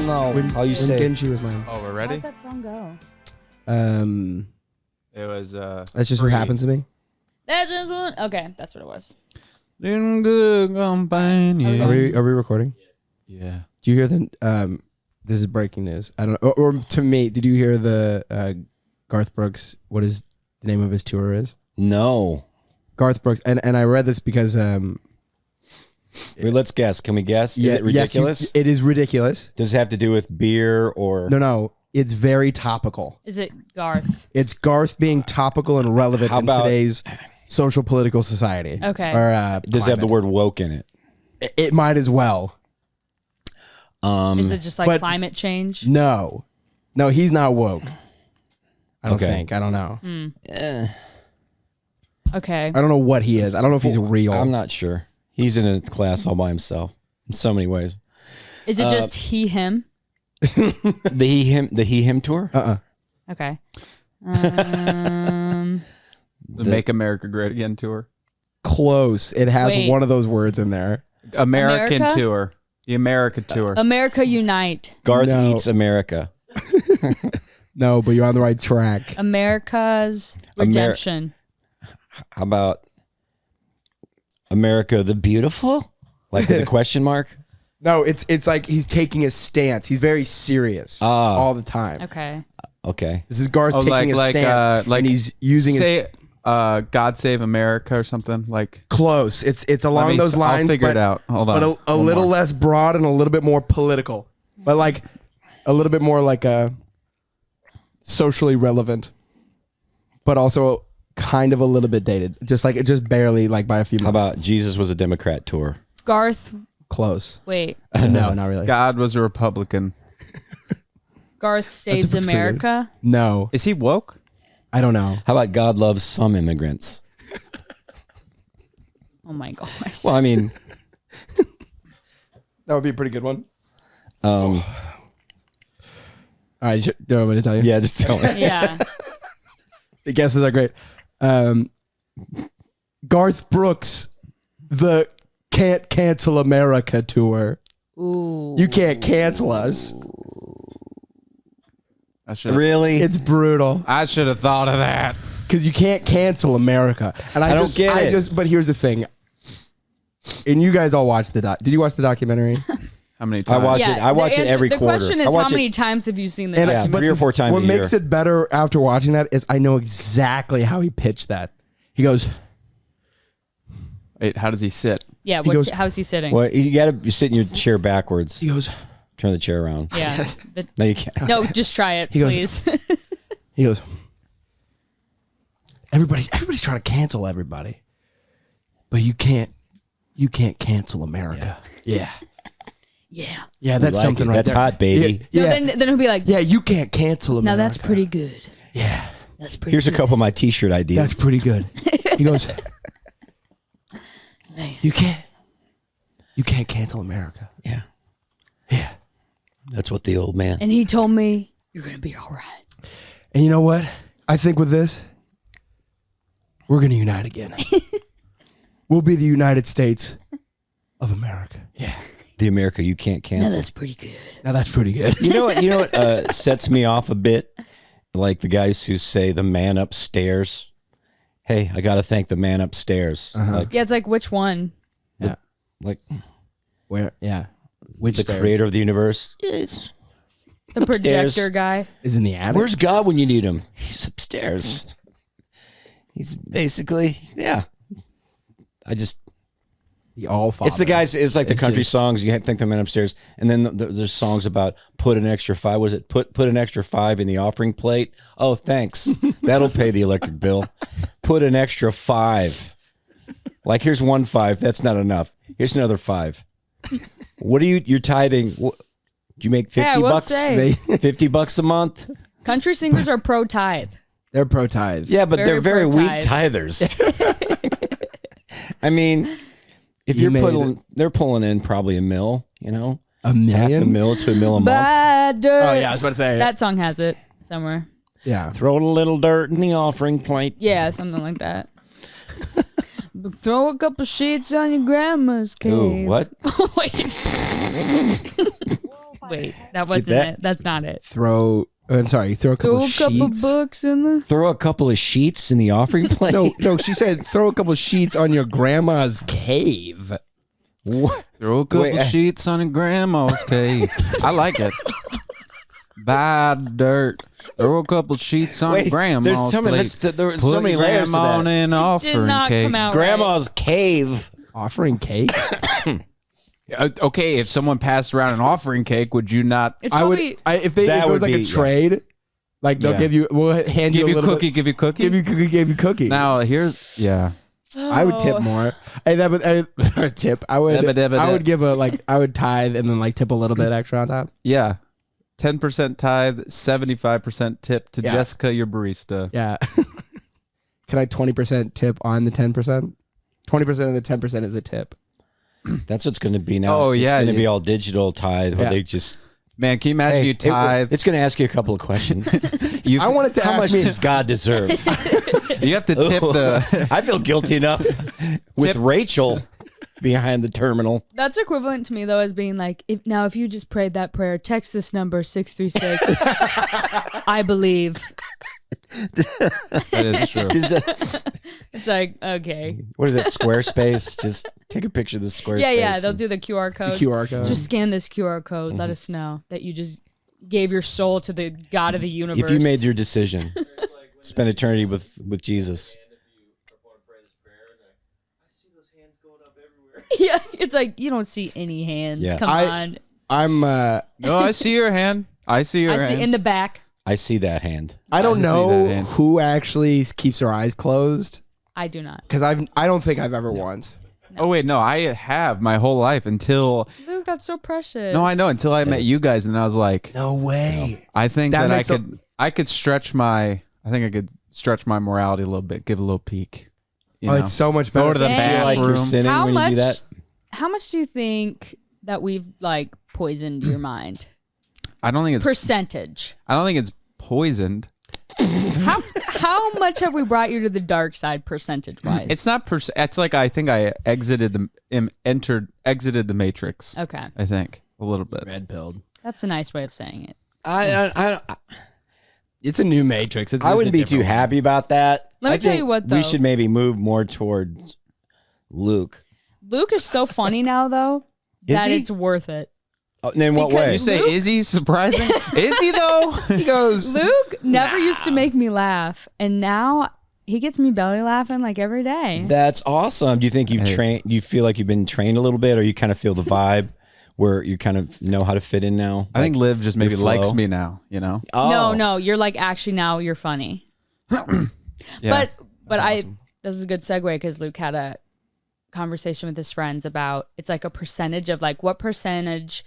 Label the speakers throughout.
Speaker 1: know how you say.
Speaker 2: Genji was mine.
Speaker 3: Oh, we're ready?
Speaker 4: How'd that song go?
Speaker 3: It was
Speaker 2: That's just what happened to me.
Speaker 4: That's just one. Okay, that's what it was.
Speaker 3: In good company.
Speaker 2: Are we recording?
Speaker 3: Yeah.
Speaker 2: Do you hear the? This is breaking news. I don't know. Or to me, did you hear the Garth Brooks? What is the name of his tour is?
Speaker 1: No.
Speaker 2: Garth Brooks, and I read this because
Speaker 1: Wait, let's guess. Can we guess? Is it ridiculous?
Speaker 2: Yes, it is ridiculous.
Speaker 1: Does it have to do with beer or?
Speaker 2: No. It's very topical.
Speaker 4: Is it Garth?
Speaker 2: It's Garth being topical and relevant in today's social political society.
Speaker 4: Okay.
Speaker 2: Or
Speaker 1: Does it have the word woke in it?
Speaker 2: It might as well.
Speaker 4: Is it just like climate change?
Speaker 2: No, he's not woke. I don't think. I don't know.
Speaker 4: Okay.
Speaker 2: I don't know what he is. I don't know if he's real.
Speaker 1: I'm not sure. He's in a class all by himself in so many ways.
Speaker 4: Is it just him?
Speaker 1: The he him tour?
Speaker 4: Okay.
Speaker 3: The Make America Great Again tour.
Speaker 2: Close. It has one of those words in there.
Speaker 3: American tour. The America tour.
Speaker 4: America Unite.
Speaker 1: Garth Eats America.
Speaker 2: No, but you're on the right track.
Speaker 4: America's Redemption.
Speaker 1: How about America the Beautiful? Like with a question mark?
Speaker 2: No, it's like he's taking a stance. He's very serious all the time.
Speaker 4: Okay.
Speaker 1: Okay.
Speaker 2: This is Garth taking a stance, and he's using his...
Speaker 3: God Save America or something like
Speaker 2: close. It's along those lines.
Speaker 3: I'll figure it out. Hold on.
Speaker 2: But a little less broad and a little bit more political, but like a little bit more like socially relevant, but also kind of a little bit dated. Just barely like by a few months.
Speaker 1: How about Jesus Was a Democrat tour?
Speaker 4: Garth.
Speaker 2: Close.
Speaker 4: Wait.
Speaker 2: No, not really.
Speaker 3: God was a Republican.
Speaker 4: Garth Saves America.
Speaker 2: No.
Speaker 3: Is he woke?
Speaker 2: I don't know.
Speaker 1: How about God Loves Some Immigrants?
Speaker 4: Oh my gosh.
Speaker 1: Well, I mean,
Speaker 2: that would be a pretty good one.
Speaker 1: All
Speaker 2: right, do you want me to tell you?
Speaker 1: Yeah, just tell me.
Speaker 4: Yeah.
Speaker 2: The guesses are great. Garth Brooks, the Can't Cancel America tour.
Speaker 4: Ooh.
Speaker 2: You can't cancel us.
Speaker 1: Really?
Speaker 2: It's brutal.
Speaker 3: I should have thought of that.
Speaker 2: Because you can't cancel America. And I
Speaker 1: don't get it.
Speaker 2: But here's the thing. And you guys all watched the did you watch the documentary?
Speaker 3: How many times?
Speaker 1: I watch it every quarter.
Speaker 4: The question is, how many times have you seen the documentary?
Speaker 1: Yeah, 3 or 4 times
Speaker 2: What
Speaker 1: a year.
Speaker 2: makes it better after watching that is I know exactly how he pitched that. He goes...
Speaker 3: Wait, how does he sit?
Speaker 4: Yeah, how's he sitting?
Speaker 1: Well, you got to sit in your chair backwards.
Speaker 2: He goes...
Speaker 1: Turn the chair around.
Speaker 4: Yeah.
Speaker 1: No, you can't.
Speaker 4: No, just try it, please.
Speaker 2: He goes... Everybody's trying to cancel everybody. But you can't cancel America. Yeah. Yeah, that's something right
Speaker 1: That's
Speaker 2: there.
Speaker 1: hot, baby.
Speaker 2: Yeah.
Speaker 4: No, then he'll be like,
Speaker 2: yeah, you can't cancel America.
Speaker 4: now that's pretty good.
Speaker 2: Yeah.
Speaker 4: That's pretty
Speaker 1: Here's
Speaker 4: good.
Speaker 1: a couple of my t-shirt ideas.
Speaker 2: That's pretty good. He goes,
Speaker 4: Man.
Speaker 2: you can't cancel America.
Speaker 1: Yeah.
Speaker 2: Yeah.
Speaker 1: That's what the old man.
Speaker 4: And he told me, you're going to be all right.
Speaker 2: And you know what? I think with this, we're going to unite again. We'll be the United States of America. Yeah.
Speaker 1: The America you can't cancel.
Speaker 4: Now that's pretty good.
Speaker 2: Now that's pretty good.
Speaker 1: You know what sets me off a bit? Like the guys who say the man upstairs. Hey, I got to thank the man upstairs. Like,
Speaker 4: Yeah, it's like, which one?
Speaker 2: Yeah.
Speaker 1: like
Speaker 2: Where? Yeah. Which
Speaker 1: the
Speaker 2: stairs?
Speaker 1: creator of the universe.
Speaker 4: The
Speaker 1: Upstairs.
Speaker 4: projector guy.
Speaker 2: is in the attic.
Speaker 1: Where's God when you need him? He's upstairs. He's basically, yeah.
Speaker 2: the all father?
Speaker 1: It's the guys. It's like the
Speaker 2: It's
Speaker 1: country
Speaker 2: just-
Speaker 1: songs. You think the man upstairs, and then there's songs about put an extra 5. Was it put an extra 5 in the offering plate? Oh, thanks. That'll pay the electric bill. Put an extra 5. Like here's 1 5. That's not enough. Here's another 5. What are you're tithing? Do you make 50
Speaker 4: Hey, I will
Speaker 1: bucks?
Speaker 4: say.
Speaker 1: $50 a month?
Speaker 4: Country singers are pro tithe.
Speaker 2: They're pro tithe.
Speaker 1: Yeah, but they're very weak
Speaker 4: pro-tithe.
Speaker 1: tithers. I mean, if they're pulling in probably $1 million, you know,
Speaker 2: $1 million?
Speaker 1: $500,000 to $1 million a month.
Speaker 4: Bad dirt.
Speaker 2: Oh yeah, I was about to say.
Speaker 4: That song has it somewhere.
Speaker 2: Yeah.
Speaker 1: Throw a little dirt in the offering plate.
Speaker 4: Yeah, something like that. Throw a couple sheets on your grandma's cave.
Speaker 1: Ooh, what?
Speaker 4: Wait. Wait, that wasn't
Speaker 1: that.
Speaker 4: it. That's not it.
Speaker 2: Throw a couple
Speaker 4: Throw a
Speaker 2: of
Speaker 4: couple
Speaker 2: sheets.
Speaker 4: books in the.
Speaker 1: Throw a couple of sheets in the offering plate.
Speaker 2: No, she said throw a couple of sheets on your grandma's cave.
Speaker 1: What?
Speaker 3: Throw a couple
Speaker 1: Wait,
Speaker 3: sheets on a grandma's cave. I like it. Bad dirt. Throw a couple sheets on
Speaker 1: Wait,
Speaker 3: grandma's
Speaker 1: there's so many,
Speaker 3: plate.
Speaker 1: there's
Speaker 3: Put
Speaker 1: so many layers to
Speaker 3: grandma
Speaker 1: that.
Speaker 3: in
Speaker 4: Did
Speaker 3: offering
Speaker 4: not
Speaker 3: cake.
Speaker 4: come out
Speaker 1: Grandma's cave.
Speaker 2: Offering cake?
Speaker 3: Okay, if someone passed around an offering cake, would you not
Speaker 4: It's
Speaker 2: I would
Speaker 4: probably.
Speaker 2: if
Speaker 1: That
Speaker 2: it was
Speaker 1: would
Speaker 2: like
Speaker 1: be-
Speaker 2: a trade, like they'll
Speaker 3: Yeah.
Speaker 2: give you, we'll hand
Speaker 3: give
Speaker 2: you a
Speaker 3: you
Speaker 2: little
Speaker 3: cookie?
Speaker 2: bit,
Speaker 3: Give you cookie?
Speaker 2: give you cookie.
Speaker 3: Now here's
Speaker 2: I would tip more. Hey, that would tip. I would give I would tithe and then like tip a little bit extra on top.
Speaker 3: 10% tithe, 75% tip to
Speaker 2: Yeah.
Speaker 3: Jessica, your barista.
Speaker 2: Yeah. Can I 20% tip on the 10%? 20% of the 10% is a tip.
Speaker 1: That's what's going to be now.
Speaker 3: Oh, yeah,
Speaker 1: It's going to
Speaker 3: yeah.
Speaker 1: be all digital tithe. Where
Speaker 2: Yeah.
Speaker 1: they just.
Speaker 3: Man, can you imagine you tithe?
Speaker 1: It's going to ask you a couple of questions.
Speaker 3: You,
Speaker 2: I wanted to
Speaker 1: How
Speaker 2: ask
Speaker 1: much
Speaker 2: me.
Speaker 1: does God deserve?
Speaker 3: you have to tip the.
Speaker 1: I feel guilty enough with
Speaker 3: Tip-
Speaker 1: Rachel behind the terminal.
Speaker 4: That's equivalent to me though as being like, if you just prayed that prayer, text this number 636. I believe.
Speaker 3: That is true.
Speaker 1: Just,
Speaker 4: It's like okay.
Speaker 1: what is it? Squarespace? Just take a picture of the Squarespace.
Speaker 4: Yeah. They'll
Speaker 1: and-
Speaker 4: do the QR code.
Speaker 2: QR code.
Speaker 4: Just scan this QR code. Let us know that you just gave your soul to the God of the universe.
Speaker 1: If you made your decision, spend eternity with Jesus.
Speaker 4: yeah, it's like you don't see any hands.
Speaker 1: Yeah.
Speaker 4: Come on.
Speaker 2: I'm
Speaker 3: No, I see your hand. I see your
Speaker 4: I
Speaker 3: hand.
Speaker 4: see in the back.
Speaker 1: I see that hand.
Speaker 2: I don't
Speaker 3: I see that
Speaker 2: know
Speaker 3: hand.
Speaker 2: who actually keeps their eyes closed
Speaker 4: I do not.
Speaker 2: because I don't think I've ever once.
Speaker 3: Oh wait, no, I have my whole life until
Speaker 4: Luke, that's so precious.
Speaker 3: no, I know until I met you guys, and I was like,
Speaker 2: No way.
Speaker 3: I think
Speaker 2: That
Speaker 3: that,
Speaker 2: makes
Speaker 3: I could stretch my morality a little bit, give a little peek. You
Speaker 2: Oh,
Speaker 3: know?
Speaker 2: it's so much better.
Speaker 3: Go to the
Speaker 4: Dang.
Speaker 1: I feel like you're
Speaker 3: bathroom.
Speaker 1: sinning
Speaker 4: How
Speaker 1: when
Speaker 4: much?
Speaker 1: you do that.
Speaker 4: How much do you think that we've like poisoned your mind?
Speaker 3: I don't think it's
Speaker 4: Percentage.
Speaker 3: poisoned.
Speaker 4: How much have we brought you to the dark side percentage wise?
Speaker 3: It's not it's like I think I exited the matrix.
Speaker 4: Okay,
Speaker 3: I think a little bit.
Speaker 2: Red pilled.
Speaker 4: that's a nice way of saying it.
Speaker 2: It's a new Matrix. It's
Speaker 1: I
Speaker 2: just
Speaker 1: wouldn't
Speaker 2: a
Speaker 1: be too
Speaker 2: different one.
Speaker 1: happy about that.
Speaker 4: Let me
Speaker 1: I
Speaker 4: tell
Speaker 1: think
Speaker 4: you what,
Speaker 1: we
Speaker 4: though.
Speaker 1: should maybe move more towards Luke.
Speaker 4: Luke is so funny now, though,
Speaker 1: Is
Speaker 4: that
Speaker 1: he?
Speaker 4: it's worth it.
Speaker 1: Oh, in what
Speaker 4: Because
Speaker 1: way?
Speaker 3: You say,
Speaker 4: Luke-
Speaker 3: is he surprising? Is he though?
Speaker 2: He goes.
Speaker 4: Luke never used to make me laugh, and now he gets me belly laughing like every day.
Speaker 1: That's awesome. Do you think you've
Speaker 3: Hey.
Speaker 1: trained? Do you feel like you've been trained a little bit, or you kind of feel the vibe where you kind of know how to fit in now?
Speaker 3: I think Liv just maybe
Speaker 1: your
Speaker 3: likes
Speaker 1: flow?
Speaker 3: me now. You know?
Speaker 1: Oh.
Speaker 4: No, you're like actually now you're funny.
Speaker 3: Yeah.
Speaker 4: But this is a good segue because Luke had a conversation with his friends about it's like a percentage of like what percentage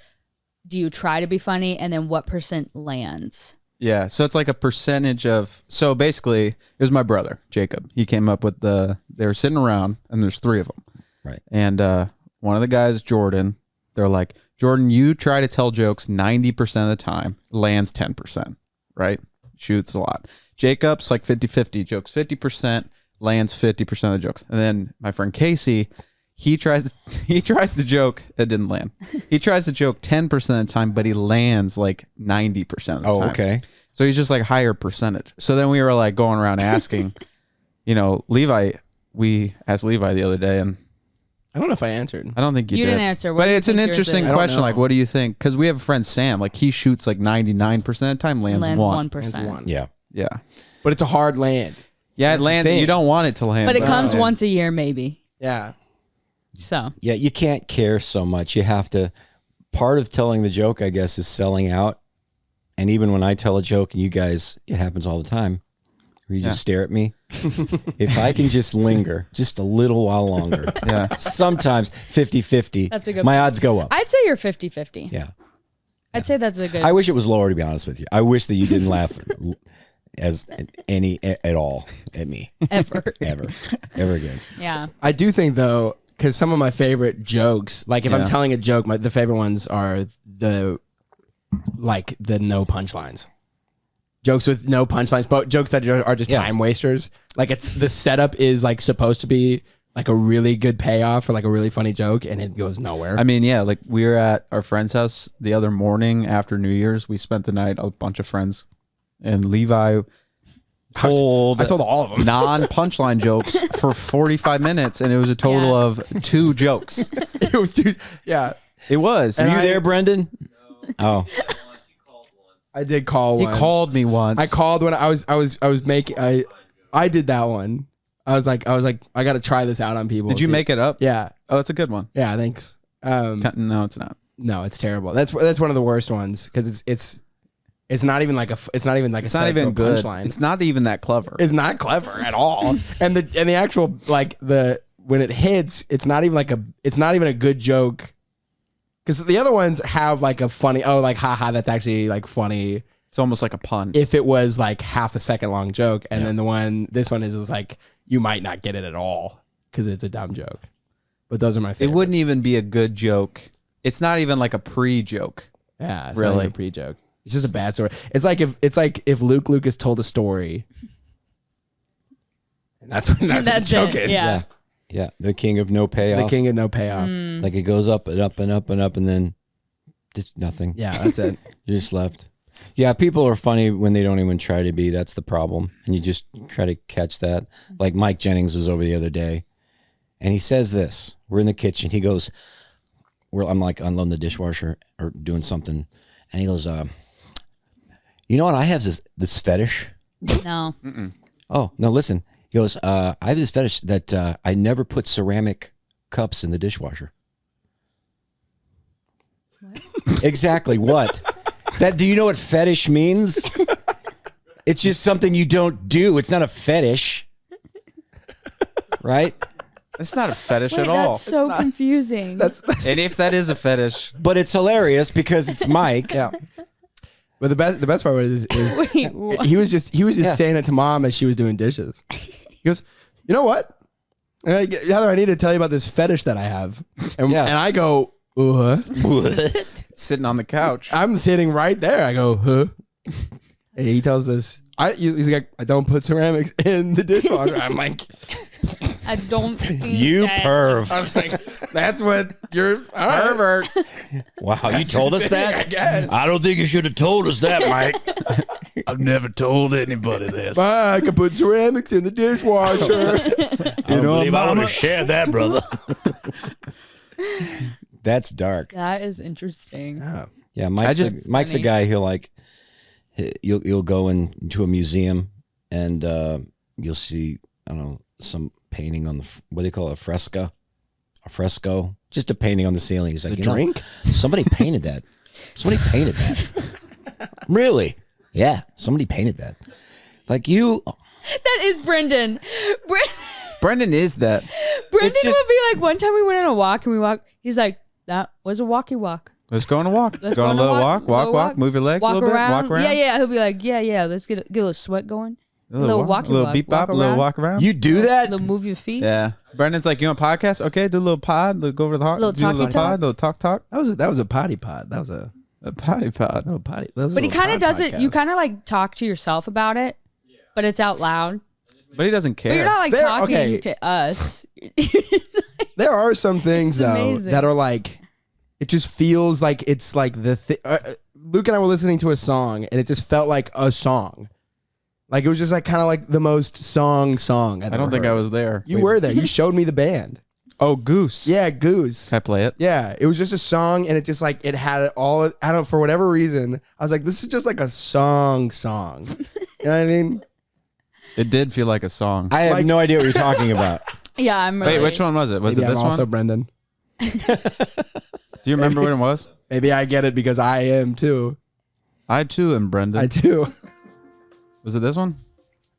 Speaker 4: do you try to be funny and then what percent lands.
Speaker 3: Yeah, so it's like a percentage of. So basically, it was my brother Jacob. He came up with they were sitting around, and there's three of them.
Speaker 1: Right.
Speaker 3: And one of the guys, Jordan, they're like, Jordan, you try to tell jokes 90% of the time, lands 10%, right? Shoots a lot. Jacob's like 50-50, jokes 50%, lands 50% of the jokes. And then my friend Casey, he tries to joke, it didn't land. He tries to joke 10% of the time, but he lands like 90% of the
Speaker 1: Oh,
Speaker 3: time.
Speaker 1: okay.
Speaker 3: So he's just like higher percentage. So then we were like going around asking, Levi, we asked Levi the other day, and
Speaker 2: I don't know if I answered.
Speaker 3: I don't think you did.
Speaker 4: didn't answer. What
Speaker 3: But
Speaker 4: do you
Speaker 3: it's an
Speaker 4: think yours
Speaker 3: interesting
Speaker 4: is?
Speaker 2: I don't
Speaker 3: question.
Speaker 2: know.
Speaker 3: Like, what do you think? Because we have a friend, Sam, like he shoots like 99% of the time, lands,
Speaker 4: Lands
Speaker 3: one.
Speaker 4: 1%.
Speaker 2: Answer one.
Speaker 1: Yeah.
Speaker 3: Yeah.
Speaker 2: But it's a hard land.
Speaker 3: Yeah,
Speaker 2: That's
Speaker 3: it
Speaker 2: the
Speaker 3: lands.
Speaker 2: thing.
Speaker 3: You don't want it to land.
Speaker 4: But it comes
Speaker 3: yeah.
Speaker 4: once a year maybe.
Speaker 2: Yeah.
Speaker 4: So
Speaker 1: Yeah, you can't care so much. You have to. Part of telling the joke, I guess, is selling out. And even when I tell a joke, and you guys, it happens all the time. Where you just stare at me. If I can just linger just a little while longer,
Speaker 3: Yeah.
Speaker 1: sometimes 50-50.
Speaker 4: That's a good
Speaker 1: My
Speaker 4: point.
Speaker 1: odds go up.
Speaker 4: I'd say you're 50-50.
Speaker 1: Yeah.
Speaker 4: I'd say that's a good.
Speaker 1: I wish it was lower, to be honest with you. I wish that you didn't laugh as at all at me
Speaker 4: ever.
Speaker 1: ever again.
Speaker 4: Yeah.
Speaker 2: I do think though, because some of my favorite jokes, like if I'm
Speaker 3: Yeah.
Speaker 2: telling a joke, the favorite ones are the no punchlines. Jokes with no punchlines, but jokes that are just
Speaker 1: Yeah.
Speaker 2: time wasters. Like it's the setup is like supposed to be like a really good payoff for like a really funny joke, and it goes nowhere.
Speaker 3: I mean, yeah, like we were at our friend's house the other morning after New Year's. We spent the night, a bunch of friends, and Levi told
Speaker 2: I told all of them.
Speaker 3: non-punchline jokes for 45 minutes, and it was a total of 2 jokes.
Speaker 2: It was too, yeah.
Speaker 3: It was.
Speaker 1: Were you there, Brendan? No. Oh,
Speaker 2: I did call
Speaker 3: He
Speaker 2: once.
Speaker 3: called me once.
Speaker 2: I called when I was making. I did that one. I was like, I got to try this out on people.
Speaker 3: Did you make it up?
Speaker 2: Yeah.
Speaker 3: Oh, it's a good one.
Speaker 2: Yeah. Thanks.
Speaker 3: No, it's not.
Speaker 2: No, it's terrible. That's one of the worst ones because it's not even like it's not even like
Speaker 3: It's
Speaker 2: a
Speaker 3: not
Speaker 2: setup to
Speaker 3: even
Speaker 2: a
Speaker 3: good.
Speaker 2: punchline.
Speaker 3: It's not even that clever.
Speaker 2: It's not clever at all. and the actual like when it hits, it's not even a good joke. Because the other ones have like a funny, like haha, that's actually like funny.
Speaker 3: It's almost like a pun.
Speaker 2: If it was like half a second long joke, and then this one is like you might not get it at all because it's a dumb joke. But those are my
Speaker 3: It
Speaker 2: favorite.
Speaker 3: wouldn't even be a good joke. It's not even like a pre-joke.
Speaker 2: Yeah, it's
Speaker 3: Really?
Speaker 2: not even a pre-joke. It's just a bad story. It's like if Luke Lucas told a story, and that's what the joke
Speaker 4: it,
Speaker 2: is.
Speaker 4: yeah.
Speaker 1: yeah. The king of no payoff.
Speaker 2: The king of no payoff.
Speaker 1: Like it goes up and up and up and up, and then just nothing.
Speaker 2: Yeah, that's it.
Speaker 1: You just left. Yeah, people are funny when they don't even try to be. That's the problem. And you just try to catch that. Like Mike Jennings was over the other day, and he says this. We're in the kitchen. He goes, I'm like unloading the dishwasher or doing something. And he goes, you know what? I have this fetish.
Speaker 4: No.
Speaker 1: Oh, no, listen. He goes, I have this fetish that I never put ceramic cups in the dishwasher. What? Exactly. What? Do you know what fetish means? It's just something you don't do. It's not a fetish. Right?
Speaker 3: It's not a fetish
Speaker 4: Wait,
Speaker 3: at all.
Speaker 4: that's so confusing.
Speaker 3: And if that is a fetish,
Speaker 1: But it's hilarious because it's Mike.
Speaker 2: Yeah. But the best part is
Speaker 4: Wait, what?
Speaker 2: he was just saying it to mom as she was doing dishes. He goes, you know what? Heather, I need to tell you about this fetish that I have. And I go, what?
Speaker 3: sitting on the couch.
Speaker 2: I'm sitting right there. I go, huh? And he tells this. He's like, I don't put ceramics in the dishwasher. I'm like,
Speaker 4: I don't think
Speaker 1: You
Speaker 4: that-
Speaker 1: perv.
Speaker 2: I was like, that's what you're all right.
Speaker 3: Pervert.
Speaker 1: Wow, you told us that?
Speaker 2: I guess.
Speaker 1: I don't think you should have told us that, Mike.
Speaker 5: I've never told anybody this.
Speaker 2: I can put ceramics in the dishwasher.
Speaker 5: I don't believe I would have shared that, brother.
Speaker 1: That's dark.
Speaker 4: That is interesting.
Speaker 1: Yeah, Mike's
Speaker 4: funny.
Speaker 1: a guy who'll like you'll go into a museum and you'll see, I don't know, some painting on the what do they call it, a fresco, just a painting on the ceiling. He's like,
Speaker 2: The drink?
Speaker 1: Somebody painted that. Somebody painted that. Really? Yeah, somebody painted that. Like you.
Speaker 4: That is Brendan.
Speaker 3: Brendan is that.
Speaker 4: Brendan
Speaker 1: just-
Speaker 4: would be like, one time we went on a walk and we walked. He's like, that was a walkie walk.
Speaker 3: Let's go on a walk.
Speaker 4: Let's
Speaker 3: go on a
Speaker 4: go
Speaker 3: little
Speaker 4: on a
Speaker 3: walk.
Speaker 4: walk,
Speaker 3: Walk. Move your legs
Speaker 4: Walk
Speaker 3: a little
Speaker 4: around.
Speaker 3: bit. Walk around.
Speaker 4: Yeah. He'll be like, yeah. Let's get a little sweat going. A little walkie
Speaker 3: A little
Speaker 4: walk.
Speaker 3: beep bop. A little walk around.
Speaker 1: You do
Speaker 4: A
Speaker 1: that?
Speaker 4: little move your feet.
Speaker 3: Yeah. Brendan's like, you want a podcast? Okay, do a little pod. Go over to the heart.
Speaker 4: Little
Speaker 3: do a little
Speaker 4: talky talk.
Speaker 3: pod. Little talk.
Speaker 2: That was a potty pod. That was a
Speaker 3: Potty pod.
Speaker 2: potty. That was a
Speaker 4: But he
Speaker 2: little
Speaker 4: kind of
Speaker 2: pod
Speaker 4: does it. You
Speaker 2: podcast.
Speaker 4: kind of like talk to yourself about it, but it's out loud.
Speaker 3: But he doesn't care.
Speaker 4: But you're not like
Speaker 2: There-
Speaker 4: talking
Speaker 2: okay.
Speaker 4: to us.
Speaker 2: There are some things though
Speaker 4: amazing.
Speaker 2: that are like, it just feels like it's like Luke and I were listening to a song and it just felt like a song. Like it was just like kind of like the most song I've
Speaker 3: I
Speaker 2: ever
Speaker 3: don't think I
Speaker 2: heard.
Speaker 3: was there.
Speaker 2: You
Speaker 3: Wait.
Speaker 2: were there. You showed me the band.
Speaker 3: Oh, Goose.
Speaker 2: Yeah, Goose.
Speaker 3: Can I play it?
Speaker 2: Yeah, it was just a song, and it just like it had it all. I don't, for whatever reason, I was like, this is just like a song. You know what I mean?
Speaker 3: It did feel like a song.
Speaker 1: I have
Speaker 2: Like-
Speaker 1: no idea what you're talking about.
Speaker 4: Yeah, I'm really.
Speaker 3: Wait, which one was it? Was
Speaker 2: Maybe
Speaker 3: it this
Speaker 2: I'm also
Speaker 3: one?
Speaker 2: Brendan.
Speaker 3: Do you remember what it was?
Speaker 2: Maybe I get it because I am too.
Speaker 3: I too am Brendan.
Speaker 2: I do.
Speaker 3: Was it this one?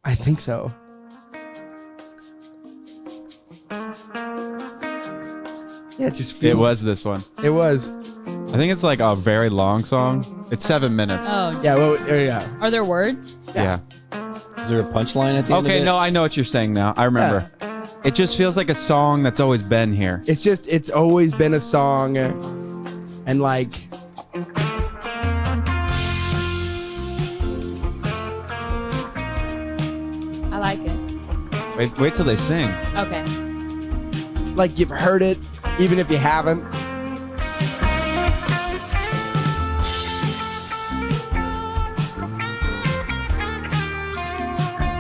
Speaker 2: I think so. Yeah, it just feels.
Speaker 3: It was this one.
Speaker 2: It was.
Speaker 3: I think it's like a very long song. It's 7 minutes.
Speaker 4: Oh,
Speaker 2: Yeah. Well. Yeah.
Speaker 4: are there words?
Speaker 3: Yeah.
Speaker 1: Is there a punchline at the end of
Speaker 3: Okay,
Speaker 1: it?
Speaker 3: no, I know what you're saying now. I remember. It just feels like a song that's always been here.
Speaker 2: It's always been a song, and like.
Speaker 4: I like it.
Speaker 3: Wait till they sing.
Speaker 4: Okay.
Speaker 2: like you've heard it, even if you haven't.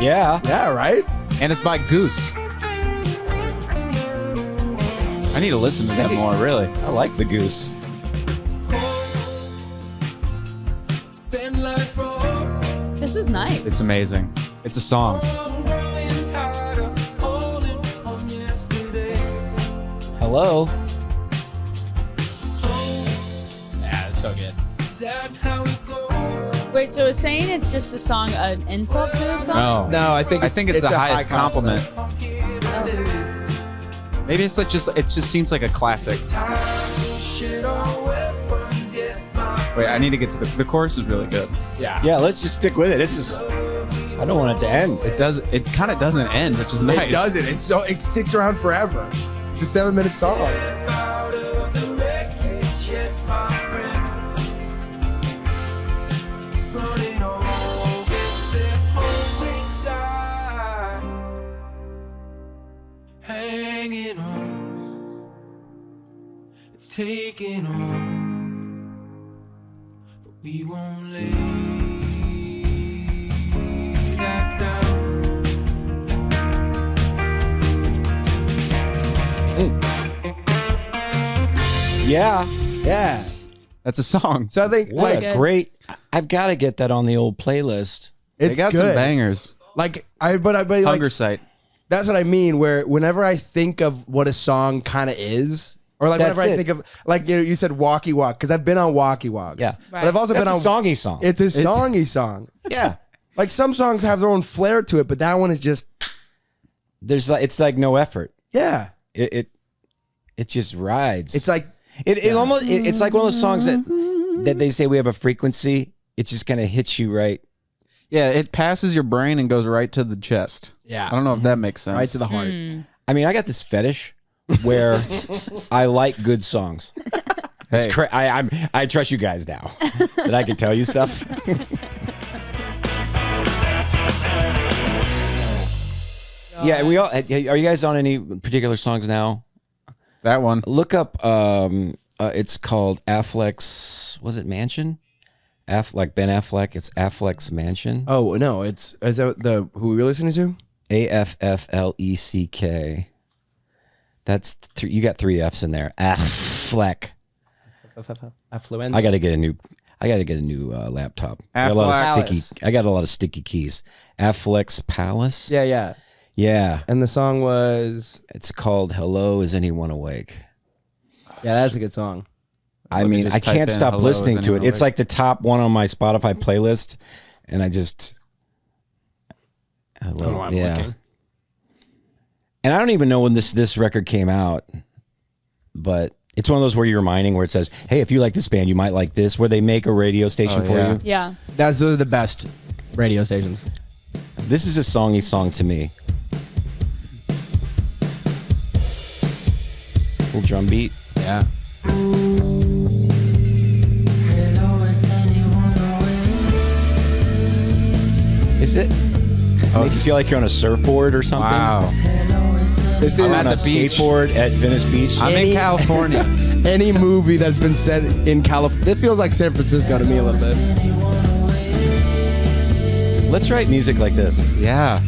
Speaker 1: Yeah.
Speaker 2: Yeah, right?
Speaker 3: And it's by Goose. I need to listen to that more, really.
Speaker 1: I like the Goose.
Speaker 4: This is nice.
Speaker 3: It's amazing. It's a song.
Speaker 1: Hello.
Speaker 2: Yeah, it's so good.
Speaker 4: Wait, so it's saying it's just a song, an insult to the song?
Speaker 3: No.
Speaker 2: No, I think
Speaker 3: it's the
Speaker 2: a
Speaker 3: highest
Speaker 2: high
Speaker 3: compliment. Maybe it's like it just seems like a classic. Wait, I need to get to the chorus is really good.
Speaker 1: Yeah, let's just stick with it. It's just, I don't want it to end.
Speaker 3: It kind of doesn't end, which is nice.
Speaker 2: It doesn't. It sticks around forever. It's a 7-minute song.
Speaker 6: Hanging on, taking on, but we won't lay that down.
Speaker 1: Yeah.
Speaker 2: Yeah.
Speaker 3: That's a song.
Speaker 2: So I think
Speaker 1: What
Speaker 2: like
Speaker 1: a great. I've got to get that on the old playlist.
Speaker 3: They
Speaker 2: it's
Speaker 3: got
Speaker 2: good.
Speaker 3: some bangers.
Speaker 2: Like but like
Speaker 3: Hunger Sight.
Speaker 2: that's what I mean. Where whenever I think of what a song kind of is, or like
Speaker 1: That's
Speaker 2: whenever I
Speaker 1: it.
Speaker 2: think of like you said Walkie Walk, because I've been on Walkie Walks.
Speaker 1: Yeah.
Speaker 2: But I've also
Speaker 1: That's
Speaker 2: been
Speaker 1: a
Speaker 2: on
Speaker 1: songy song.
Speaker 2: It's a songy song.
Speaker 1: Yeah.
Speaker 2: Like some songs have their own flair to it, but that one is just
Speaker 1: There's like, it's like no effort.
Speaker 2: yeah.
Speaker 1: It just rides.
Speaker 2: It's like
Speaker 1: it almost it's like one of those songs that they say we have a frequency. It just kind of hits you right.
Speaker 3: Yeah, it passes your brain and goes right to the chest.
Speaker 2: yeah,
Speaker 3: I don't know if that makes sense.
Speaker 2: right to the heart.
Speaker 1: I mean, I got this fetish where I like good songs.
Speaker 3: Hey,
Speaker 1: I trust you guys now that I can tell you stuff. Yeah, we all. Are you guys on any particular songs now?
Speaker 3: that one.
Speaker 1: Look up. It's called Affleck's. Was it Mansion? Like Ben Affleck. It's Affleck's Mansion.
Speaker 2: Oh no, is that the who we were listening to?
Speaker 1: Affleck. That's you got 3 F's in there. Affleck.
Speaker 2: Affluent.
Speaker 1: I got to get a new laptop. I got a lot of sticky. I got a lot of sticky keys. Affleck's Palace.
Speaker 2: Yeah, yeah.
Speaker 1: Yeah.
Speaker 2: And the song was
Speaker 1: It's called "Hello, Is Anyone Awake?"
Speaker 2: yeah, that's a good song.
Speaker 1: I
Speaker 3: Let me
Speaker 1: mean,
Speaker 3: just
Speaker 1: I
Speaker 3: type
Speaker 1: can't
Speaker 3: in
Speaker 1: stop
Speaker 3: "Hello,
Speaker 1: listening
Speaker 3: Is
Speaker 1: to it.
Speaker 3: Anyone
Speaker 1: It's
Speaker 3: Awake?"
Speaker 1: like the top one on my Spotify playlist, and I just love
Speaker 2: I'm
Speaker 1: yeah.
Speaker 2: looking.
Speaker 1: And I don't even know when this record came out, but it's one of those where you're reminding where it says, "Hey, if you like this band, you might like this." Where they make a radio station
Speaker 3: Oh,
Speaker 1: for
Speaker 3: yeah.
Speaker 1: you.
Speaker 4: Yeah.
Speaker 2: Those are the best radio stations.
Speaker 1: This is a songy song to me. Little drum beat.
Speaker 2: Yeah.
Speaker 1: Is it? Makes you feel like you're on a surfboard or something.
Speaker 3: Wow.
Speaker 2: This
Speaker 1: I'm
Speaker 2: is
Speaker 1: on a
Speaker 3: the beach.
Speaker 1: skateboard at Venice Beach.
Speaker 3: I'm in California.
Speaker 2: any movie that's been set in California. It feels like San Francisco to me a little bit.
Speaker 1: Let's write music like this.
Speaker 3: Yeah.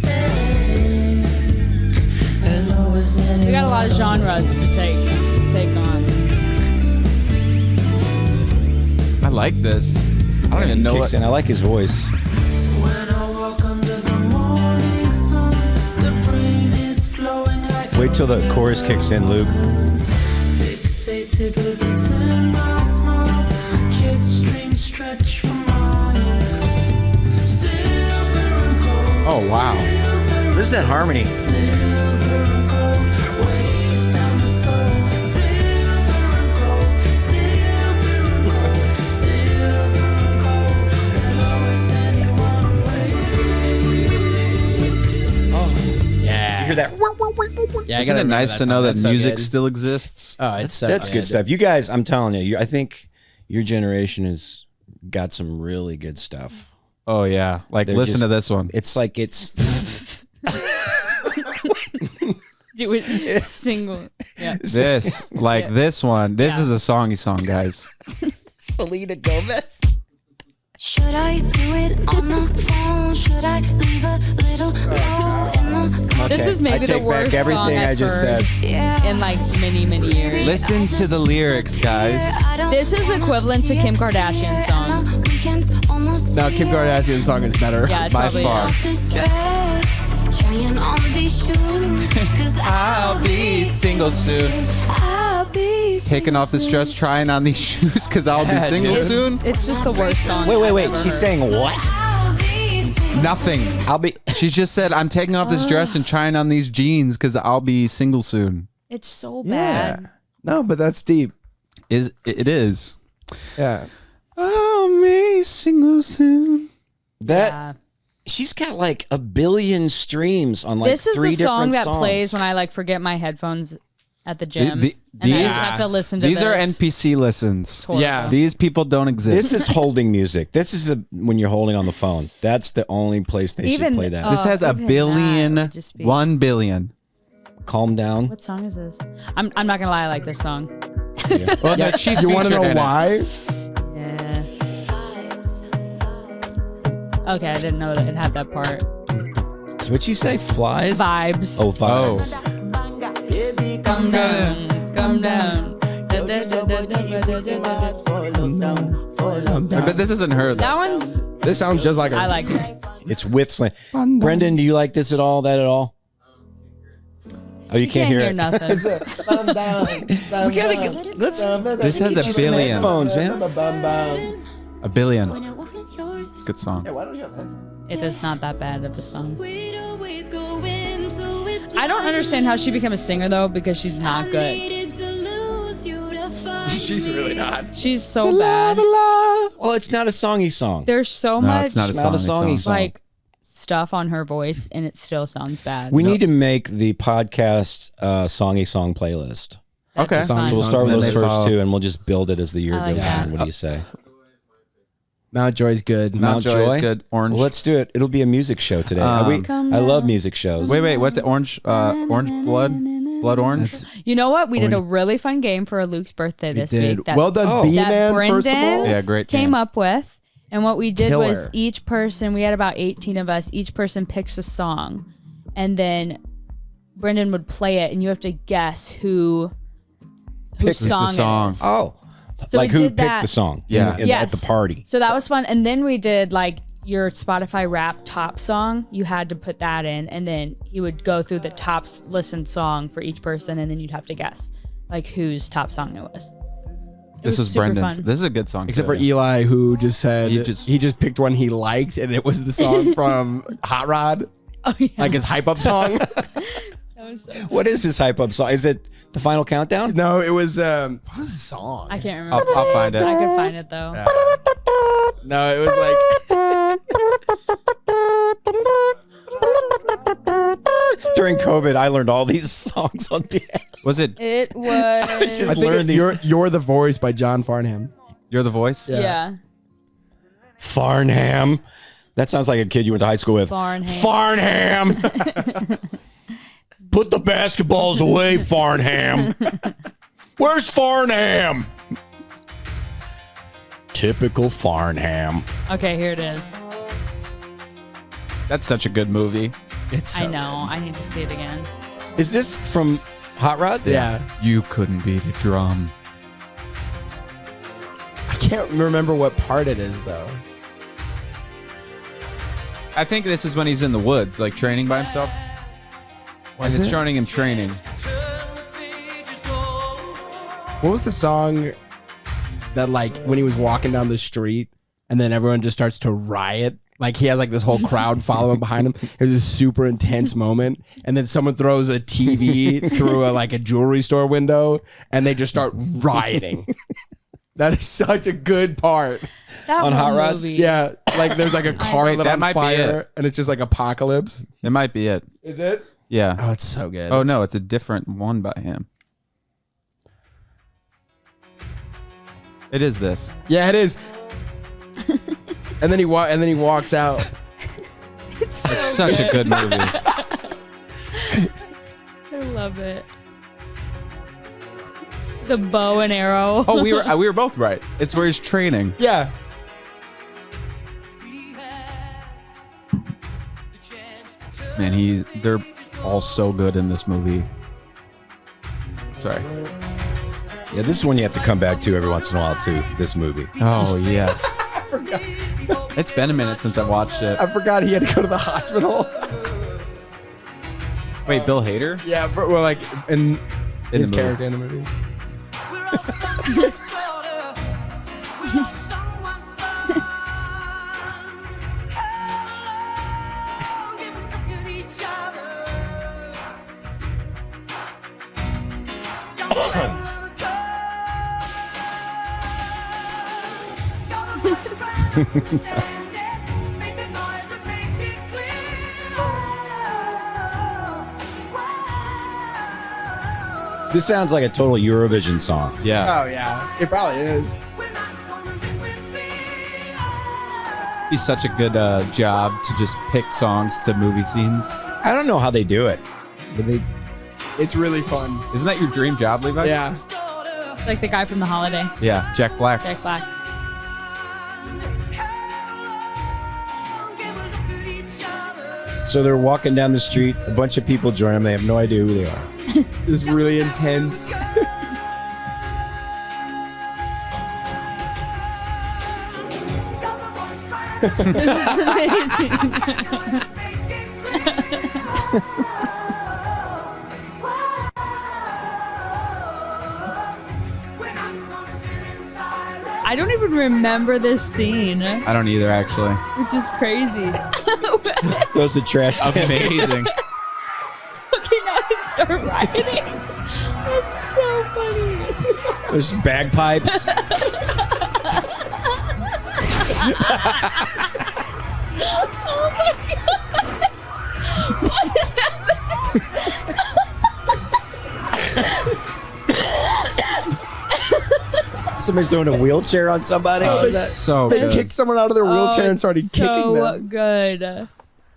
Speaker 4: We got a lot of genres to take on.
Speaker 3: I like this. I don't even
Speaker 1: He
Speaker 3: know
Speaker 1: kicks
Speaker 3: what.
Speaker 1: in. I like his voice. Wait till the chorus kicks in, Luke.
Speaker 3: Oh, wow.
Speaker 1: Listen to that harmony.
Speaker 2: Yeah.
Speaker 1: You hear that?
Speaker 2: Yeah,
Speaker 3: Isn't it nice to know that music still exists?
Speaker 2: Oh, it's so
Speaker 1: That's good stuff. You guys, I'm telling you, I think your generation has got some really good stuff.
Speaker 3: Oh, yeah. Like,
Speaker 1: They're
Speaker 3: listen
Speaker 1: just-
Speaker 3: to this one.
Speaker 1: It's like it's
Speaker 4: Do it single. Yeah.
Speaker 3: This, like
Speaker 4: Yeah.
Speaker 3: this one. This
Speaker 4: Yeah.
Speaker 3: is a songy song, guys.
Speaker 1: Selena Gomez.
Speaker 7: Should I do it on the phone? Should I leave a little note in the
Speaker 4: This is maybe
Speaker 1: I
Speaker 4: the
Speaker 1: take
Speaker 4: worst
Speaker 1: back everything
Speaker 4: song
Speaker 1: I
Speaker 4: I've
Speaker 1: just
Speaker 4: heard
Speaker 1: said.
Speaker 7: yeah.
Speaker 4: in like many years.
Speaker 3: Listen to the lyrics, guys.
Speaker 4: This is equivalent to Kim Kardashian's song.
Speaker 2: No, Kim Kardashian's song is better.
Speaker 4: Yeah, it's
Speaker 3: By
Speaker 4: probably
Speaker 3: far.
Speaker 7: Trying on these shoes, 'cause
Speaker 3: I'll be single soon.
Speaker 7: I'll be
Speaker 3: Taking off this dress, trying on these shoes, because I'll be single
Speaker 4: It's,
Speaker 3: soon.
Speaker 4: it's just the worst song.
Speaker 1: Wait.
Speaker 4: I've ever
Speaker 1: She's
Speaker 4: heard.
Speaker 1: saying what?
Speaker 7: I'll be
Speaker 3: Nothing.
Speaker 1: I'll be.
Speaker 3: She just said, I'm taking off this dress and trying on these jeans because I'll be single soon.
Speaker 4: It's so
Speaker 2: Yeah.
Speaker 4: bad.
Speaker 2: No, but that's deep.
Speaker 3: It is.
Speaker 2: Yeah.
Speaker 3: I'll be single soon.
Speaker 1: That
Speaker 4: Yeah.
Speaker 1: she's got like 1 billion streams on like
Speaker 4: This is
Speaker 1: 3
Speaker 4: the song
Speaker 1: different
Speaker 4: that
Speaker 1: songs.
Speaker 4: plays when I like forget my headphones at the gym,
Speaker 3: The-
Speaker 4: and I
Speaker 3: these-
Speaker 4: just have to listen to
Speaker 3: These
Speaker 4: this.
Speaker 3: are NPC listens.
Speaker 4: It's horrible.
Speaker 2: Yeah.
Speaker 3: These people don't exist.
Speaker 1: This is holding music. This is when you're holding on the phone. That's the only place they
Speaker 4: Even-
Speaker 1: should play that.
Speaker 3: This has a
Speaker 4: even that
Speaker 3: billion,
Speaker 4: would just be-
Speaker 3: 1 billion.
Speaker 1: Calm down.
Speaker 4: What song is this? I'm not gonna lie, I like this song.
Speaker 3: Well, no, she's
Speaker 2: You want to
Speaker 3: featured
Speaker 2: know
Speaker 3: in it.
Speaker 2: why?
Speaker 4: Yeah. Okay, I didn't know that it had that part.
Speaker 1: What'd you say? Flies?
Speaker 4: Vibes.
Speaker 1: Oh, vibes.
Speaker 4: Come down, come down.
Speaker 3: But this isn't her, though.
Speaker 4: That one's.
Speaker 2: This sounds just like her.
Speaker 4: I like it.
Speaker 1: It's with slang. Brendan, do you like this at all? That at all? Oh, you can't hear it.
Speaker 4: nothing.
Speaker 1: We gotta get, let's.
Speaker 3: This has
Speaker 1: get
Speaker 3: a
Speaker 1: you some
Speaker 3: billion.
Speaker 1: headphones, man.
Speaker 3: A billion.
Speaker 7: when it wasn't yours.
Speaker 3: Good song.
Speaker 4: It is not that bad of a song.
Speaker 7: We'd always go into it.
Speaker 4: I don't understand how she became a singer though, because she's not good.
Speaker 7: Needed to lose you to find
Speaker 2: She's really not.
Speaker 4: She's so bad.
Speaker 1: Well, it's not a songy song.
Speaker 4: There's so
Speaker 3: No,
Speaker 4: much
Speaker 3: it's not a
Speaker 1: It's not a
Speaker 3: songy
Speaker 1: songy song.
Speaker 4: like stuff on her voice, and it still sounds bad.
Speaker 1: We need to make the podcast songy song playlist.
Speaker 3: Okay.
Speaker 4: That's
Speaker 1: So
Speaker 4: fine.
Speaker 1: we'll start with
Speaker 3: Then
Speaker 1: those
Speaker 3: they
Speaker 1: first
Speaker 3: follow.
Speaker 1: two, and we'll just build it as the year
Speaker 4: I like
Speaker 1: goes
Speaker 4: that.
Speaker 1: on. What do you say?
Speaker 2: Mount Joy's good.
Speaker 3: Mount Joy is good. Orange.
Speaker 1: Well, let's do it. It'll be a music show today. I love music shows.
Speaker 3: Wait. What's it? Orange blood? Blood orange?
Speaker 4: You know what? We did a really fun game for Luke's birthday this
Speaker 2: Did.
Speaker 4: week. That,
Speaker 2: Well done,
Speaker 1: Oh.
Speaker 2: B
Speaker 4: that
Speaker 2: Man.
Speaker 4: Brendan
Speaker 2: First of all,
Speaker 3: Yeah, great
Speaker 4: came
Speaker 3: game.
Speaker 4: up with. And what we did was
Speaker 2: Killer.
Speaker 4: each person, we had about 18 of us, each person picks a song. And then Brendan would play it, and you have to guess whose
Speaker 1: Picks the
Speaker 4: song,
Speaker 3: song.
Speaker 4: it is.
Speaker 1: Oh,
Speaker 4: So
Speaker 1: like
Speaker 4: we
Speaker 1: who
Speaker 4: did
Speaker 1: picked
Speaker 4: that-
Speaker 1: the song?
Speaker 3: Yeah.
Speaker 1: at the party.
Speaker 4: So that was fun. And then we did like your Spotify rap top song. You had to put that in, and then he would go through the top listened song for each person, and then you'd have to guess like whose top song it was.
Speaker 3: This
Speaker 4: was
Speaker 3: is
Speaker 4: super
Speaker 3: Brendan's.
Speaker 4: fun.
Speaker 3: This is a good song.
Speaker 2: except
Speaker 3: too.
Speaker 2: for Eli, who just said
Speaker 3: He
Speaker 2: he
Speaker 3: just-
Speaker 2: just picked one he liked, and it was the song from Hot Rod,
Speaker 4: Oh yeah,
Speaker 2: like his hype up song.
Speaker 4: that was so.
Speaker 1: What is this hype up song? Is it the final countdown?
Speaker 2: No, it was what was the song?
Speaker 4: I can't remember.
Speaker 3: I'll find it.
Speaker 4: I could find it though.
Speaker 2: No, it was
Speaker 1: During COVID, I learned all these songs on piano.
Speaker 3: Was it
Speaker 4: It was.
Speaker 1: just
Speaker 2: I think
Speaker 1: learned these.
Speaker 2: you're the voice by John Farnham.
Speaker 3: You're the Voice?
Speaker 4: yeah.
Speaker 1: Farnham. That sounds like a kid you went to high school with.
Speaker 4: Farnham.
Speaker 1: Farnham. Put the basketballs away, Farnham. Where's Farnham? Typical Farnham.
Speaker 4: Okay, here it is.
Speaker 3: That's such a good movie.
Speaker 2: It's
Speaker 4: I know. I need to see it again.
Speaker 1: Is this from Hot Rod?
Speaker 2: Yeah,
Speaker 3: You couldn't beat a drum.
Speaker 2: I can't remember what part it is though.
Speaker 3: I think this is when he's in the woods, like training by himself. Like
Speaker 2: Was
Speaker 3: it's
Speaker 2: it?
Speaker 3: showing him training.
Speaker 2: What was the song that like when he was walking down the street and then everyone just starts to riot? Like he has like this whole crowd following behind him. It was a super intense moment, and then someone throws a TV through a jewelry store window, and they just start rioting. That is such a good part.
Speaker 4: That
Speaker 1: On Hot
Speaker 4: one
Speaker 1: Rod?
Speaker 4: movie.
Speaker 2: Yeah, like there's like a car
Speaker 3: Wait,
Speaker 2: lit
Speaker 3: that
Speaker 2: on
Speaker 3: might be
Speaker 2: fire,
Speaker 3: it.
Speaker 2: and it's just like apocalypse.
Speaker 3: It might be it.
Speaker 2: Is it?
Speaker 3: Yeah.
Speaker 2: Oh, it's so good.
Speaker 3: Oh no, it's a different one by him. It is this.
Speaker 2: Yeah, it is. And then he walks out.
Speaker 3: It's such a good movie.
Speaker 4: I love love it. The bow and arrow.
Speaker 3: Oh, we were both right. It's where he's training.
Speaker 2: Yeah.
Speaker 3: Man, they're all so good in this movie. Sorry.
Speaker 1: Yeah, this is one you have to come back to every once in a while too. This movie.
Speaker 3: Oh yes. It's been a minute since I watched it.
Speaker 2: I forgot he had to go to the hospital.
Speaker 3: Wait, Bill Hader?
Speaker 2: Yeah, well, like in his
Speaker 3: the movie.
Speaker 2: character in the movie.
Speaker 1: This sounds like a total Eurovision song.
Speaker 3: Yeah.
Speaker 2: Oh yeah, it probably is.
Speaker 3: Be such a good job to just pick songs to movie scenes.
Speaker 1: I don't know how they do it, but they.
Speaker 2: It's really fun.
Speaker 3: Isn't that your dream job, Levi?
Speaker 2: Yeah.
Speaker 4: Like the guy from The Holiday,
Speaker 3: Yeah, Jack Black.
Speaker 4: Jack Black.
Speaker 1: So they're walking down the street. A bunch of people join them. They have no idea who they are.
Speaker 2: This is really intense.
Speaker 4: This is amazing. I don't even remember this scene,
Speaker 3: I don't either, actually.
Speaker 4: which is crazy.
Speaker 1: Those are trash cans.
Speaker 3: Amazing.
Speaker 4: Okay, now I start writing. That's so funny.
Speaker 1: There's bagpipes.
Speaker 4: Oh my god. What is happening?
Speaker 1: Somebody's doing a wheelchair on somebody.
Speaker 2: Oh,
Speaker 3: So
Speaker 2: They
Speaker 3: good.
Speaker 2: kicked someone out of their wheelchair and started kicking
Speaker 4: so
Speaker 2: them.
Speaker 4: good.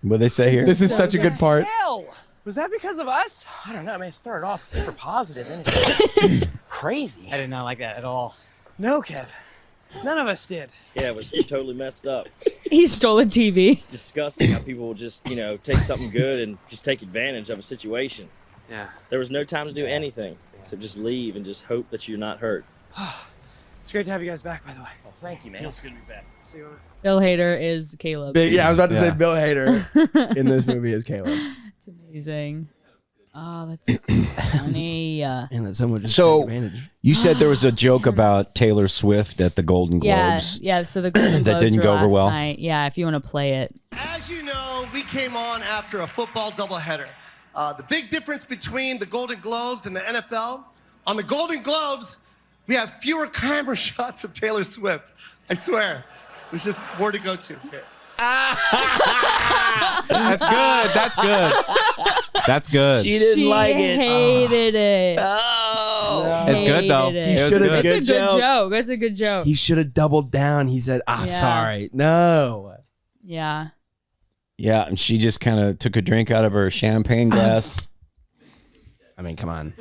Speaker 1: What they say here?
Speaker 2: This is such a good part.
Speaker 8: Hell, was that because of us? I don't know. I mean, it started off super positive. And crazy.
Speaker 9: I did not like that at all.
Speaker 8: No, Kev. None of us did.
Speaker 10: Yeah, it was totally messed up.
Speaker 4: He stole a TV.
Speaker 10: It's disgusting how people will just, take something good and just take advantage of a situation.
Speaker 8: Yeah.
Speaker 10: There was no time to do anything except just leave and just hope that you're not hurt.
Speaker 8: It's great to have you guys back, by the way.
Speaker 10: Well, thank you, man. Feels good to be back.
Speaker 8: See you over.
Speaker 4: Bill Hader is Caleb.
Speaker 2: Yeah, I was about to say
Speaker 3: Yeah.
Speaker 2: Bill Hader in this movie is Caleb.
Speaker 4: It's amazing. Oh, that's funny.
Speaker 2: And that someone just
Speaker 1: So-
Speaker 2: took advantage.
Speaker 1: You said there was a joke about Taylor Swift at the Golden
Speaker 4: Yeah,
Speaker 1: Globes.
Speaker 4: yeah. So the Golden
Speaker 1: That
Speaker 4: Globes
Speaker 1: didn't
Speaker 4: were
Speaker 1: go over
Speaker 4: last
Speaker 1: well?
Speaker 4: night. Yeah, if you want to play it.
Speaker 11: As you know, we came on after a football doubleheader. The big difference between the Golden Globes and the NFL, on the Golden Globes, we have fewer camera shots of Taylor Swift. I swear. There's just more to go to. Here.
Speaker 3: That's good. That's good. That's good.
Speaker 1: She didn't like it.
Speaker 4: Hated it.
Speaker 1: Oh.
Speaker 3: It's good though.
Speaker 4: Hated
Speaker 2: He
Speaker 4: it.
Speaker 3: It was
Speaker 2: should've
Speaker 3: good.
Speaker 4: It's a
Speaker 2: Good
Speaker 4: good
Speaker 2: joke.
Speaker 4: joke. That's a good joke.
Speaker 2: He should have doubled down. He said, I'm
Speaker 4: Yeah.
Speaker 2: sorry. No.
Speaker 4: Yeah.
Speaker 1: Yeah, and she just kind of took a drink out of her champagne glass.
Speaker 2: I mean, come on.